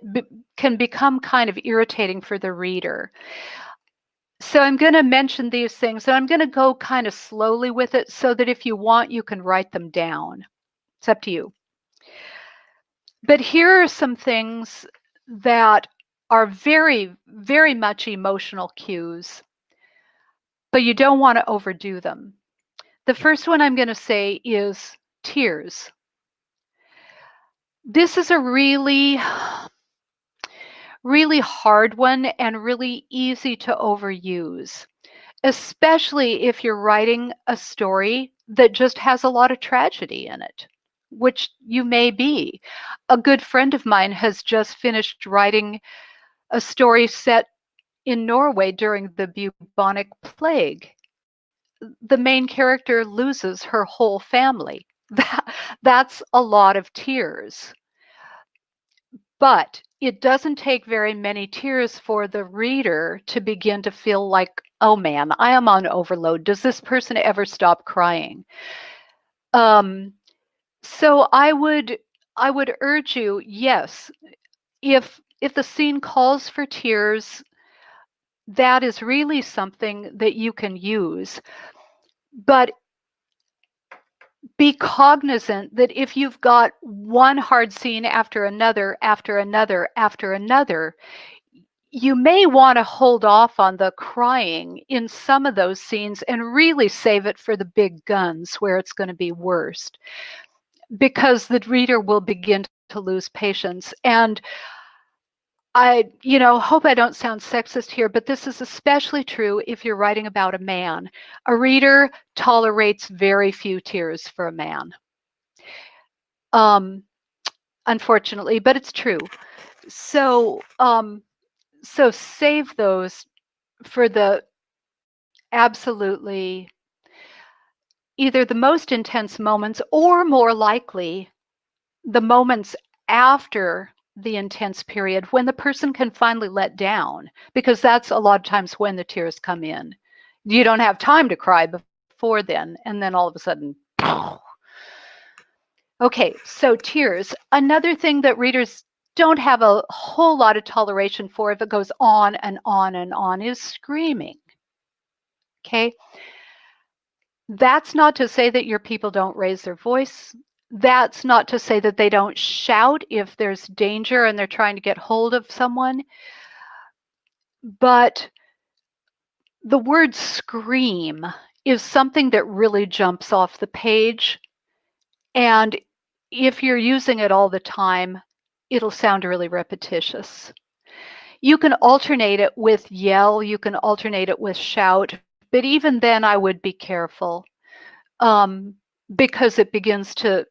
can become kind of irritating for the reader. So I'm going to mention these things, and I'm going to go kind of slowly with it so that if you want, you can write them down. It's up to you. But here are some things that are very, very much emotional cues, but you don't want to overdo them. The first one I'm going to say is tears. This is a really, really hard one and really easy to overuse, especially if you're writing a story that just has a lot of tragedy in it, which you may be. A good friend of mine has just finished writing a story set in Norway during the bubonic plague. The main character loses her whole family. That's a lot of tears. But it doesn't take very many tears for the reader to begin to feel like, oh man, I am on overload. Does this person ever stop crying? So I would urge you, yes, if the scene calls for tears, that is really something that you can use. But be cognizant that if you've got one hard scene after another, after another, after another, you may want to hold off on the crying in some of those scenes and really save it for the big guns where it's going to be worst, because the reader will begin to lose patience. And I, hope I don't sound sexist here, but this is especially true if you're writing about a man. A reader tolerates very few tears for a man. Unfortunately, but it's true. So, so save those for the absolutely either the most intense moments, or more likely the moments after the intense period when the person can finally let down, because that's a lot of times when the tears come in. You don't have time to cry before then, and then all of a sudden, okay, so tears. Another thing that readers don't have a whole lot of toleration for if it goes on and on and on is screaming. Okay? That's not to say that your people don't raise their voice. That's not to say that they don't shout if there's danger and they're trying to get hold of someone. But the word scream is something that really jumps off the page. And if you're using it all the time, it'll sound really repetitious. You can alternate it with yell, you can alternate it with shout, but even then I would be careful, because it begins to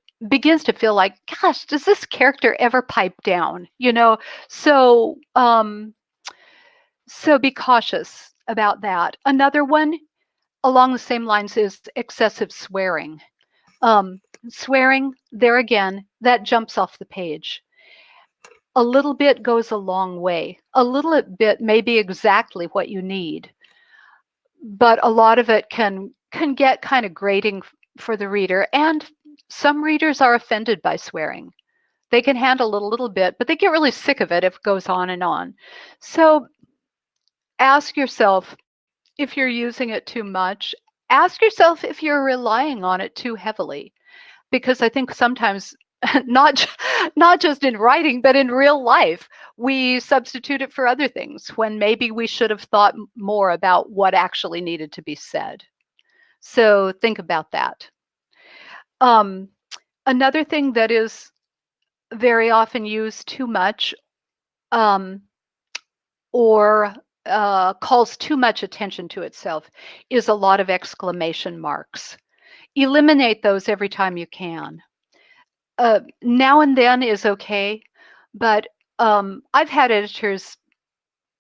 feel like, gosh, does this character ever pipe down? So so be cautious about that. Another one along the same lines is excessive swearing. Swearing, there again, that jumps off the page. A little bit goes a long way. A little bit may be exactly what you need, but a lot of it can get kind of grating for the reader. And some readers are offended by swearing. They can handle it a little bit, but they get really sick of it if it goes on and on. So ask yourself if you're using it too much. Ask yourself if you're relying on it too heavily, because I think sometimes, not just in writing, but in real life, we substitute it for other things when maybe we should have thought more about what actually needed to be said. So think about that. Another thing that is very often used too much, or calls too much attention to itself, is a lot of exclamation marks. Eliminate those every time you can. Now and then is okay, but I've had editors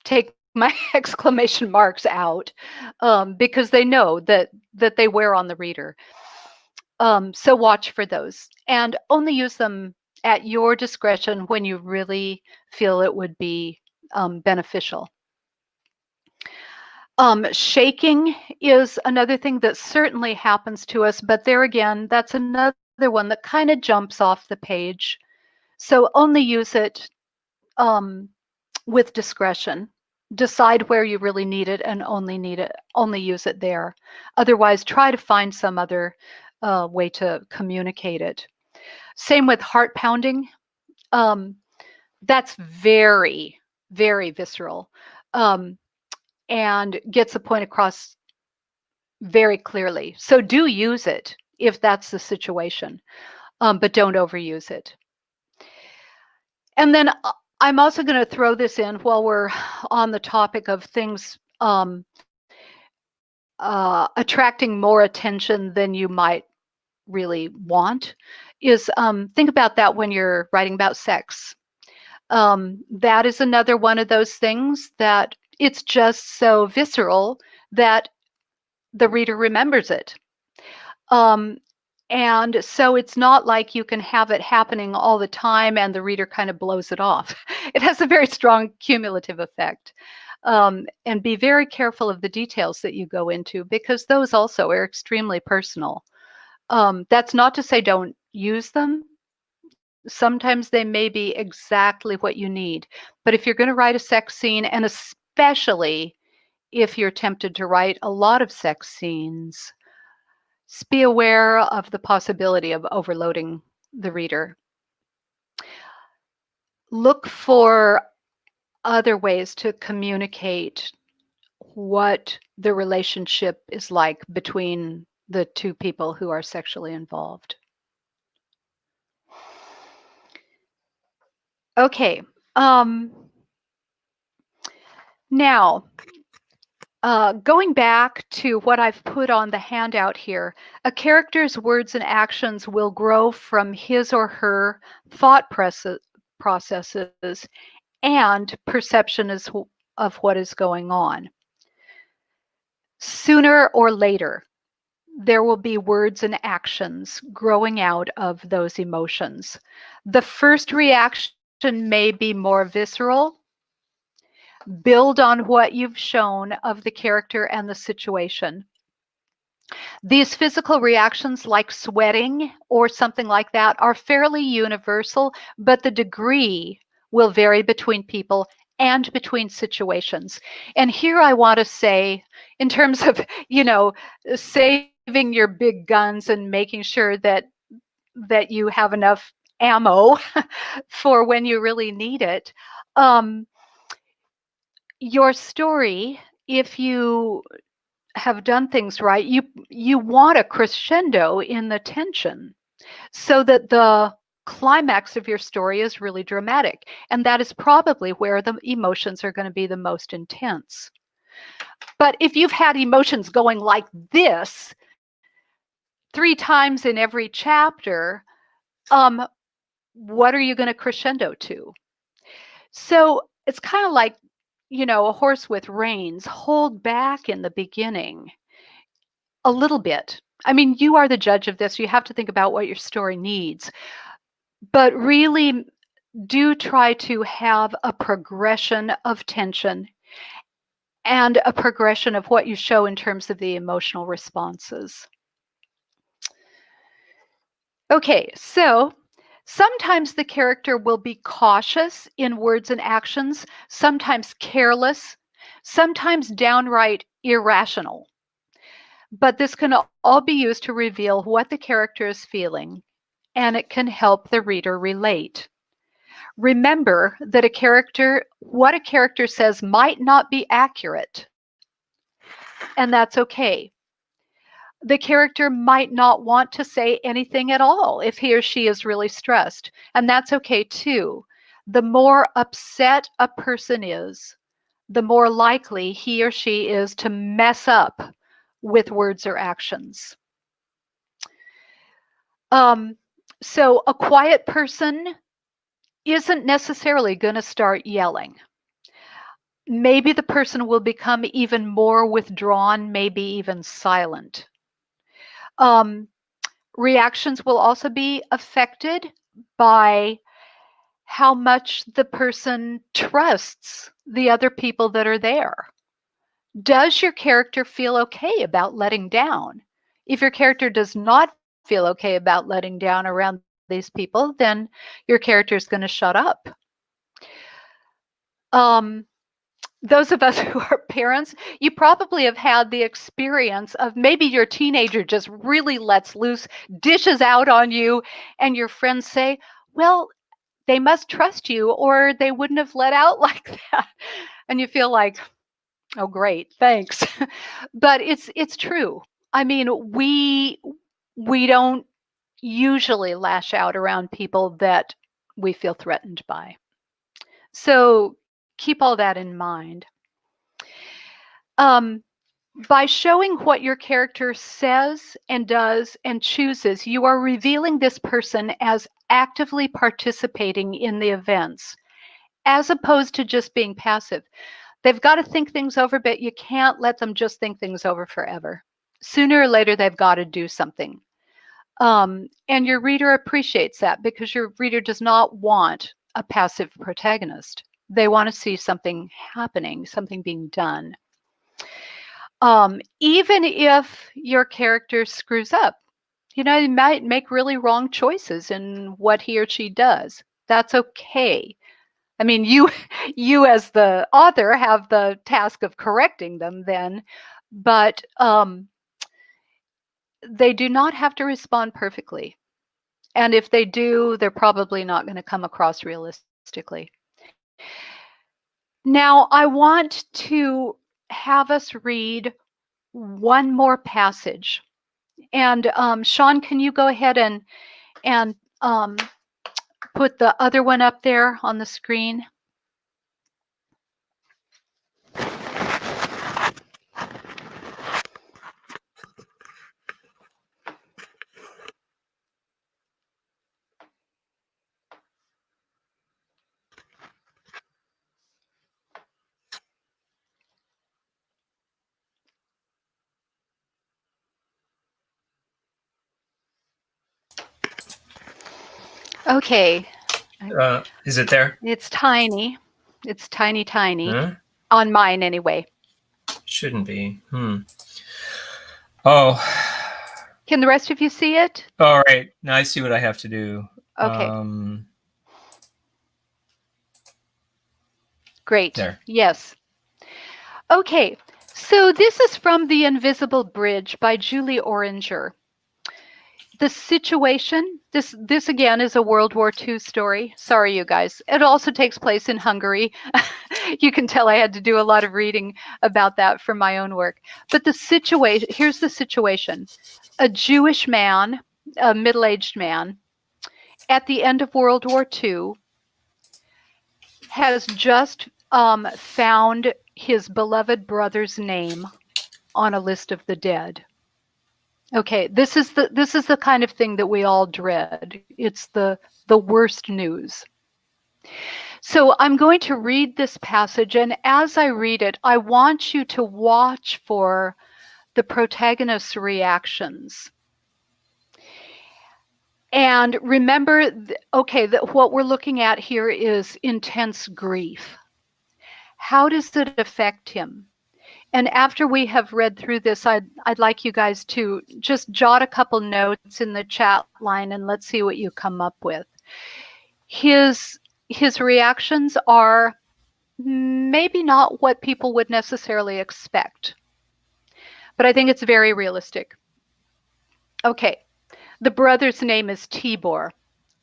take my exclamation marks out because they know that they wear on the reader. So watch for those, and only use them at your discretion when you really feel it would be beneficial. Shaking is another thing that certainly happens to us, but there again, that's another one that kind of jumps off the page. So only use it with discretion. Decide where you really need it and only use it there. Otherwise, try to find some other way to communicate it. Same with heart pounding. That's very, very visceral. And gets a point across very clearly. So do use it if that's the situation, but don't overuse it. And then I'm also going to throw this in while we're on the topic of things attracting more attention than you might really want, is think about that when you're writing about sex. That is another one of those things that it's just so visceral that the reader remembers it. And so it's not like you can have it happening all the time and the reader kind of blows it off. It has a very strong cumulative effect. And be very careful of the details that you go into, because those also are extremely personal. That's not to say don't use them. Sometimes they may be exactly what you need. But if you're going to write a sex scene, and especially if you're tempted to write a lot of sex scenes, be aware of the possibility of overloading the reader. Look for other ways to communicate what the relationship is like between the two people who are sexually involved. Okay. Now, going back to what I've put on the handout here, a character's words and actions will grow from his or her thought processes and perception of what is going on. Sooner or later, there will be words and actions growing out of those emotions. The first reaction may be more visceral. Build on what you've shown of the character and the situation. These physical reactions, like sweating or something like that, are fairly universal, but the degree will vary between people and between situations. And here I want to say, in terms of, saving your big guns and making sure that you have enough ammo for when you really need it, your story, if you have done things right, you want a crescendo in the tension so that the climax of your story is really dramatic. And that is probably where the emotions are going to be the most intense. But if you've had emotions going like this 3 times in every chapter, what are you going to crescendo to? So it's kind of like, a horse with reins. Hold back in the beginning a little bit. I mean, you are the judge of this. You have to think about what your story needs. But really do try to have a progression of tension and a progression of what you show in terms of the emotional responses. Okay, so sometimes the character will be cautious in words and actions, sometimes careless, sometimes downright irrational. But this can all be used to reveal what the character is feeling, and it can help the reader relate. Remember that what a character says might not be accurate, and that's okay. the character might not want to say anything at all if he or she is really stressed, and that's okay too. The more upset a person is, the more likely he or she is to mess up with words or actions. So a quiet person isn't necessarily going to start yelling. Maybe the person will become even more withdrawn, maybe even silent. Reactions will also be affected by how much the person trusts the other people that are there. Does your character feel okay about letting down? If your character does not feel okay about letting down around these people, then your character is going to shut up. Those of us who are parents, you probably have had the experience of maybe your teenager just really lets loose, dishes out on you, and your friends say, well, they must trust you or they wouldn't have let out like that. And you feel like, oh, great, thanks. But it's true. I mean, we don't usually lash out around people that we feel threatened by. So keep all that in mind. By showing what your character says and does and chooses, you are revealing this person as actively participating in the events, as opposed to just being passive. They've got to think things over, but you can't let them just think things over forever. Sooner or later, they've got to do something. And your reader appreciates that because your reader does not want a passive protagonist. They want to see something happening, something being done. Even if your character screws up, you know, you might make really wrong choices in what he or she does. That's okay. I mean, you as the author have the task of correcting them then, but they do not have to respond perfectly. And if they do, they're probably not going to come across realistically. Now, I want to have us read one more passage. And Sean, can you go ahead and put the other one up there on the screen? Okay. Is it there? It's tiny. It's tiny, tiny. Huh? On mine, anyway. Shouldn't be. Oh. Can the rest of you see it? All right. Now I see what I have to do. Okay. Great. There. Yes. Okay. So this is from The Invisible Bridge by Julie Oranger. The situation, this again is a World War II story. Sorry, you guys. It also takes place in Hungary. You can tell I had to do a lot of reading about that for my own work. But the situation, here's the situation. A Jewish man, a middle-aged man, at the end of World War II, has just found his beloved brother's name on a list of the dead. Okay, this is the kind of thing that we all dread. It's the worst news. So I'm going to read this passage, and as I read it, I want you to watch for the protagonist's reactions. And remember, what we're looking at here is intense grief. How does it affect him? And after we have read through this, I'd like you guys to just jot a couple notes in the chat line and let's see what you come up with. His reactions are maybe not what people would necessarily expect, but I think it's very realistic. Okay, the brother's name is Tibor,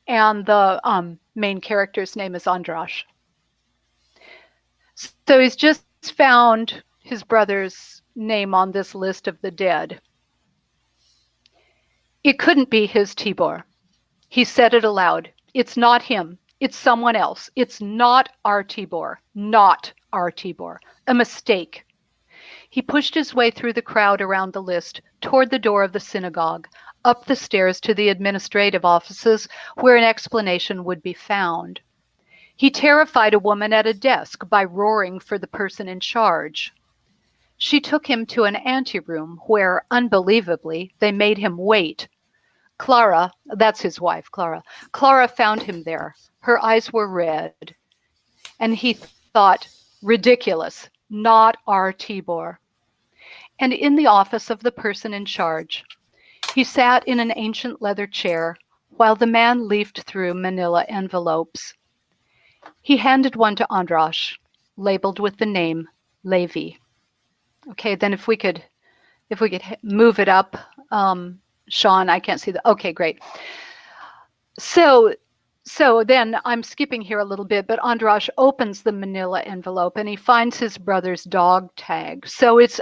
and the main character's name is Andras. So he's just found his brother's name on this list of the dead. It couldn't be his Tibor. He said it aloud. It's not him. It's someone else. It's not our Tibor. Not our Tibor. A mistake. He pushed his way through the crowd around the list, toward the door of the synagogue, up the stairs to the administrative offices where an explanation would be found. He terrified a woman at a desk by roaring for the person in charge. She took him to an anteroom where, unbelievably, they made him wait. Clara, that's his wife, Clara found him there. Her eyes were red. And he thought, ridiculous, not our Tibor. And in the office of the person in charge, he sat in an ancient leather chair while the man leafed through manila envelopes. He handed one to Andras, labeled with the name Levi. Okay, then if we could move it up, Sean, I can't see the, okay, great. So then I'm skipping here a little bit, but Andras opens the manila envelope and he finds his brother's dog tag. So it's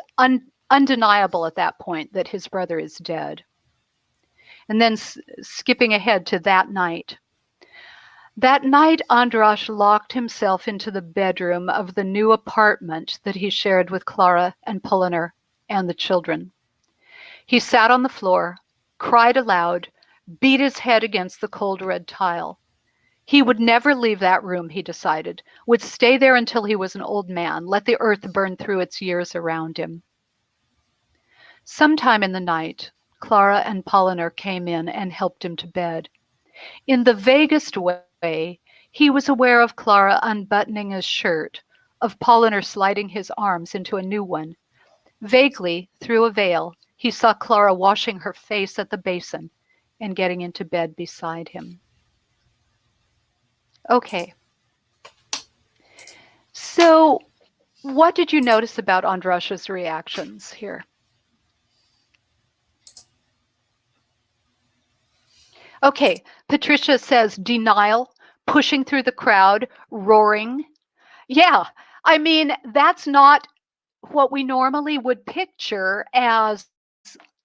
undeniable at that point that his brother is dead. And then skipping ahead to that night. That night, Andras locked himself into the bedroom of the new apartment that he shared with Clara and Poliner and the children. He sat on the floor, cried aloud, beat his head against the cold red tile. He would never leave that room, he decided, would stay there until he was an old man, let the earth burn through its years around him. Sometime in the night, Clara and Poliner came in and helped him to bed. In the vaguest way, he was aware of Clara unbuttoning his shirt, of Poliner sliding his arms into a new one. Vaguely, through a veil, he saw Clara washing her face at the basin and getting into bed beside him. Okay. So, what did you notice about Andras's reactions here? Okay, Patricia says denial, pushing through the crowd, roaring. Yeah, I mean, that's not what we normally would picture as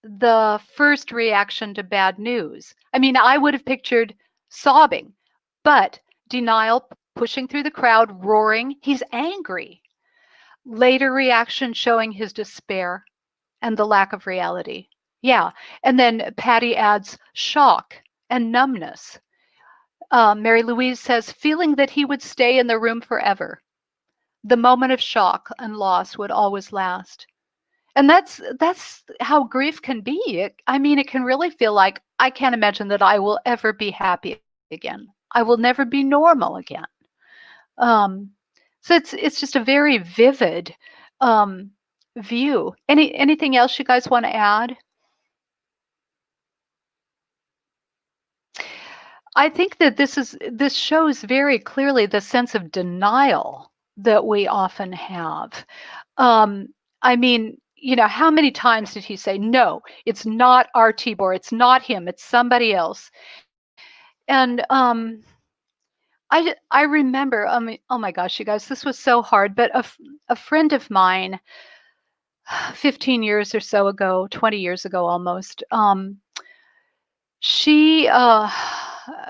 the first reaction to bad news. I mean, I would have pictured sobbing, but denial, pushing through the crowd, roaring, he's angry. Later reaction showing his despair and the lack of reality. Yeah, and then Patty adds shock and numbness. Mary Louise says, feeling that he would stay in the room forever. The moment of shock and loss would always last. And that's how grief can be. I mean, it can really feel like, I can't imagine that I will ever be happy again. I will never be normal again. So it's just a very vivid view. Anything else you guys want to add? I think that this shows very clearly the sense of denial that we often have. I mean, you know, how many times did he say, no, it's not our Tibor, it's not him, it's somebody else. And I remember, I mean, oh my gosh, you guys, this was so hard, but a friend of mine, 15 years or so ago, 20 years ago almost,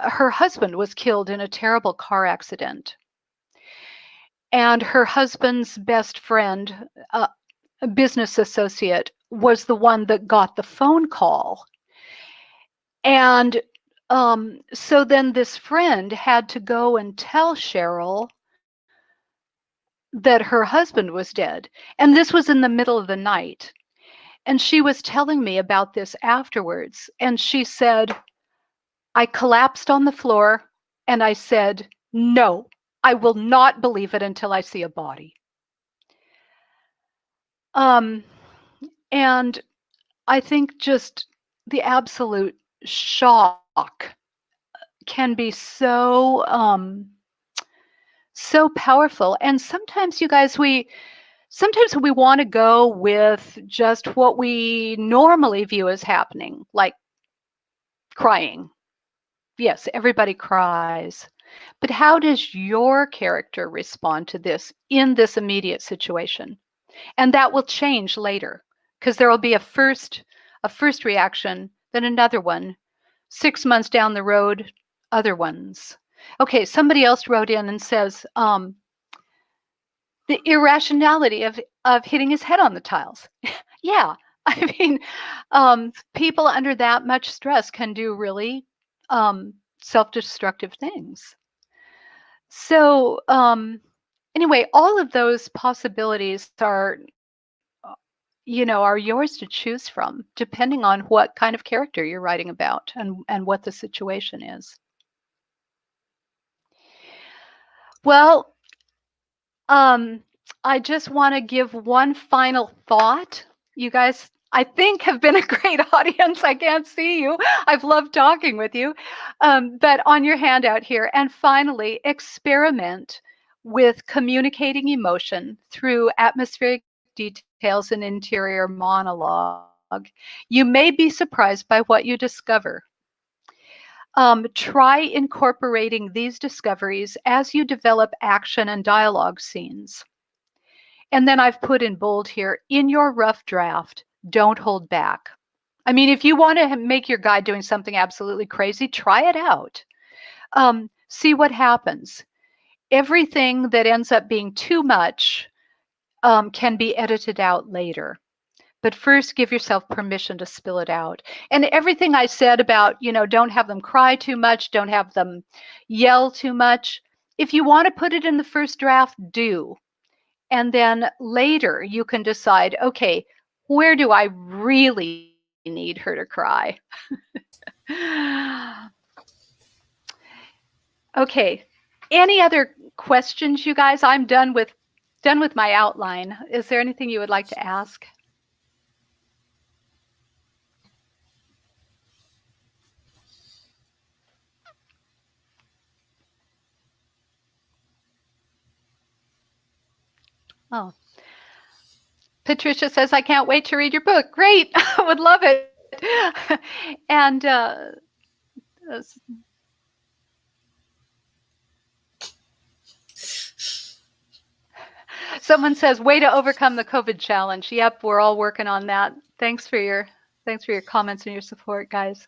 her husband was killed in a terrible car accident. And her husband's best friend, a business associate, was the one that got the phone call. And so then this friend had to go and tell Cheryl that her husband was dead. And this was in the middle of the night. And she was telling me about this afterwards. And she said, I collapsed on the floor and I said, no, I will not believe it until I see a body. And I think just the absolute shock can be so so powerful. And sometimes, you guys, sometimes we want to go with just what we normally view as happening, like crying. Yes, everybody cries. But how does your character respond to this in this immediate situation? And that will change later, because there will be a first reaction then another one. 6 months down the road, other ones. Okay, somebody else wrote in and says, the irrationality of hitting his head on the tiles. Yeah, I mean, people under that much stress can do really self-destructive things. So anyway, all of those possibilities are, are yours to choose from, depending on what kind of character you're writing about and what the situation is. Well, I just want to give one final thought. You guys, I think, have been a great audience. I can't see you. I've loved talking with you. But on your handout here, and finally, experiment with communicating emotion through atmospheric details and interior monologue. You may be surprised by what you discover. Try incorporating these discoveries as you develop action and dialogue scenes. And then I've put in bold here, in your rough draft, don't hold back. I mean, if you want to make your guide doing something absolutely crazy, try it out. See what happens. Everything that ends up being too much can be edited out later. But first, give yourself permission to spill it out. And everything I said about, don't have them cry too much, don't have them yell too much. If you want to put it in the first draft, do. And then later you can decide, okay, where do I really need her to cry? Okay. Any other questions, you guys? I'm done with my outline. Is there anything you would like to ask? Oh, Patricia says, I can't wait to read your book. Great. I would love it. And someone says, way to overcome the COVID challenge. Yep, we're all working on that. Thanks for your comments and your support, guys.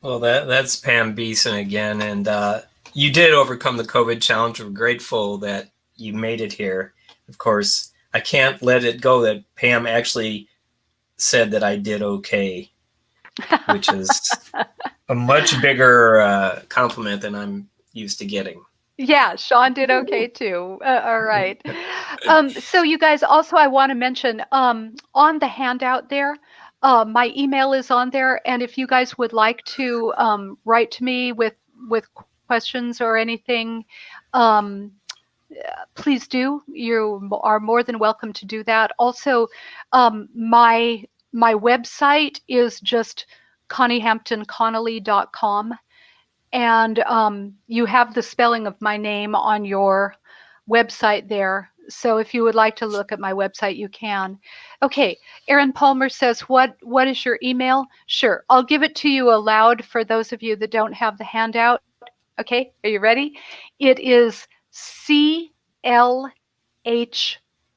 Well, that's Pam Beeson again. And you did overcome the COVID challenge. We're grateful that you made it here. Of course, I can't let it go that Pam actually said that I did okay, which is a much bigger compliment than I'm used to getting. Yeah, Sean did okay too. All right. So you guys, also I want to mention on the handout there, my email is on there. And if you guys would like to write to me with questions or anything, please do. You are more than welcome to do that. Also, my website is just ConnieHamptonConnally.com. And you have the spelling of my name on your website there. So if you would like to look at my website, you can. Okay, Erin Palmer says, what is your email? Sure, I'll give it to you aloud for those of you that don't have the handout. Okay, are you ready? It is C-L-H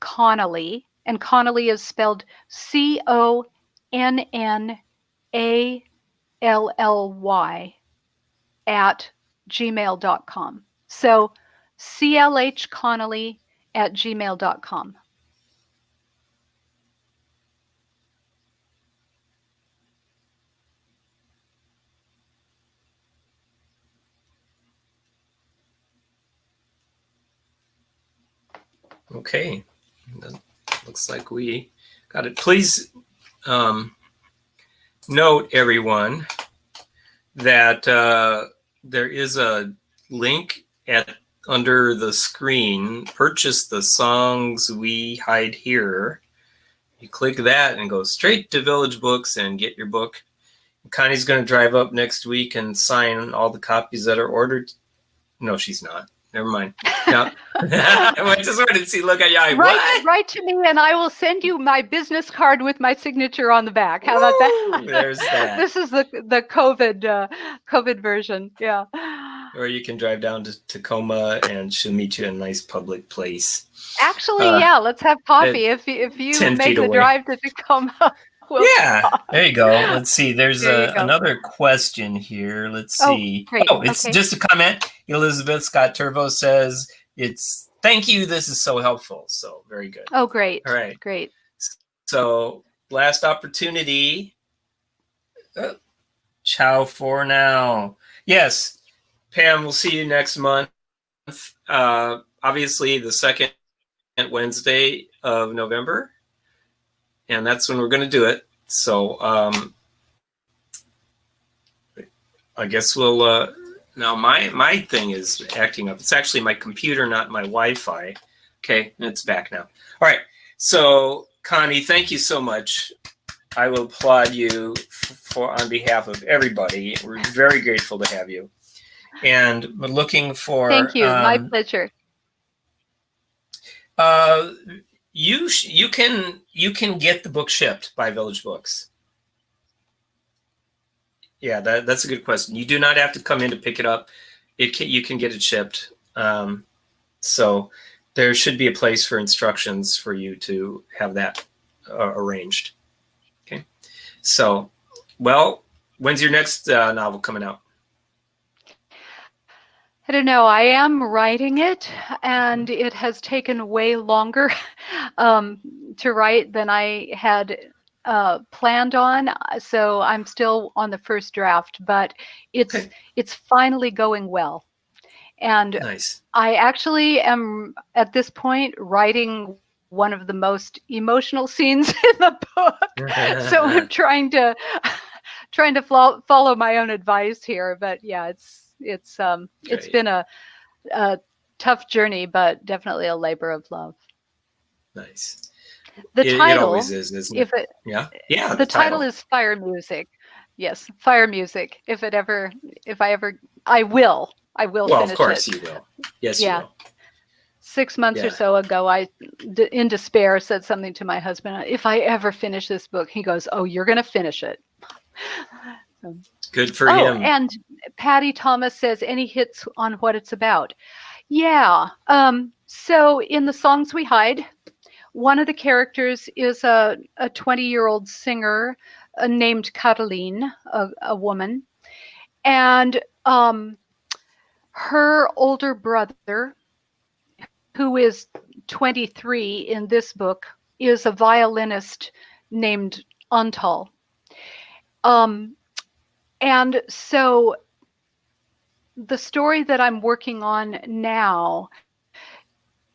Connally, and Connally is spelled C-O-N-N-A-L-L-Y @gmail.com. So clhconnally@gmail.com. Okay, looks like we got it. Please note, everyone, that there is a link under the screen. Purchase the songs we hide here. You click that and go straight to Village Books and get your book. Connie's going to drive up next week and sign all the copies that are ordered. No, she's not. Never mind. No. I just wanted to see, look at you. Write to me and I will send you my business card with my signature on the back. How about that? There's that. This is the COVID version. Yeah. Or you can drive down to Tacoma and she'll meet you in a nice public place. Actually, yeah, let's have coffee if you make the drive to Tacoma. We'll Yeah, talk. there you go. Let's see. There's There you go. another question here. Let's Oh, see. great. Oh, it's Okay. just a comment. Elizabeth Scott Turvo says, thank you. This is so helpful. So very good. Oh, great. All right. Great. So last opportunity. Ciao for now. Yes, Pam, we'll see you next month. Obviously, the second Wednesday of November. And that's when we're going to do it. So I guess we'll now my thing is acting up. It's actually my computer, not my Wi-Fi. Okay, it's back now. All right. So Connie, thank you so much. I will applaud you on behalf of everybody. We're very grateful to have you. And we're looking for Thank you. My pleasure. You can get the book shipped by Village Books. Yeah, that's a good question. You do not have to come in to pick it up. You can get it shipped. So there should be a place for instructions for you to have that arranged. Okay. So, well, when's your next novel coming out? I don't know. I am writing it, and it has taken way longer to write than I had planned on. So I'm still on the first draft, but it's finally going well. And nice. I actually am at this point writing one of the most emotional scenes in the book. So I'm trying to follow my own advice here. But yeah, it's been a tough journey, but definitely a labor of love. Nice. The title, it always is, isn't it? Yeah. The title is Fire Music. Yes, Fire Music. I will well, finish it. Of course you will. Yes, you will. 6 months or so ago, I, in despair, said something to my husband. If I ever finish this book, he goes, "Oh, you're going to finish it." So, good for him. And Patty Thomas says, any hits on what it's about? Yeah. So in The Songs We Hide, one of the characters is a 20-year-old singer named Cataline, a woman. And her older brother, who is 23 in this book, is a violinist named Antal. And so the story that I'm working on now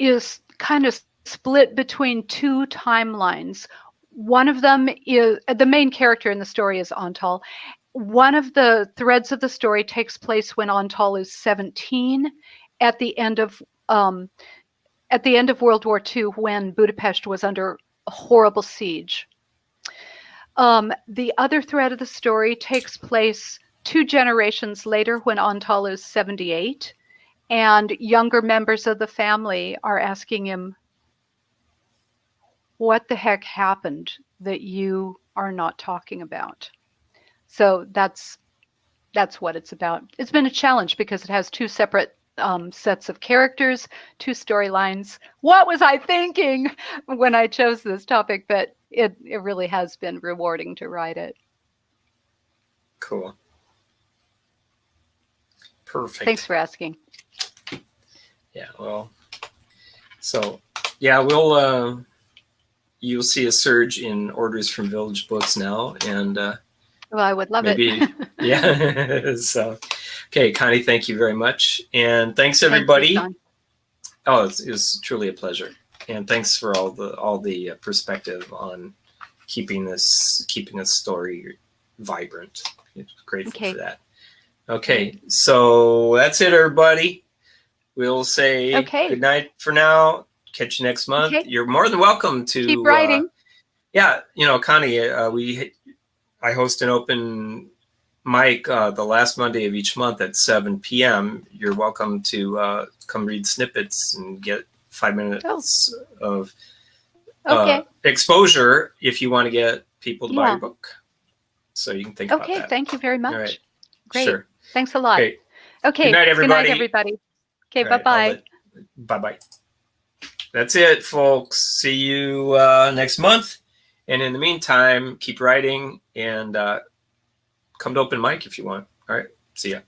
is kind of split between two timelines. One of them is, the main character in the story is Antal. One of the threads of the story takes place when Antal is 17 at the end of World War II, when Budapest was under a horrible siege. The other thread of the story takes place 2 generations later, when Antal is 78, and younger members of the family are asking him, what the heck happened that you are not talking about? So that's what it's about. It's been a challenge because it has 2 separate sets of characters, 2 storylines. What was I thinking when I chose this topic? But it really has been rewarding to write it. Cool. Perfect. Thanks for asking. Yeah, well, so yeah, you'll see a surge in orders from Village Books now, and well, I would love it. Yeah. So, okay, Connie, thank you very much, and thanks everybody. Thank you, oh, it was truly a pleasure, and thanks for all the perspective on keeping this story vibrant. Grateful for that. Okay, so that's it, everybody. We'll say good night for now. Catch you next month. Okay. You're more than welcome to keep writing. Connie, I host an open mic the last Monday of each month at 7 p.m. You're welcome to come read snippets and get 5 minutes of exposure if you want to get people to buy your book. So you can think about that. Okay, thank you very much. All right. Great. Sure. Thanks a lot. Okay. Good night, everybody. Okay, bye-bye. Bye-bye. That's it, folks. See you next month. And in the meantime, keep writing and come to open mic if you want. All right. See ya.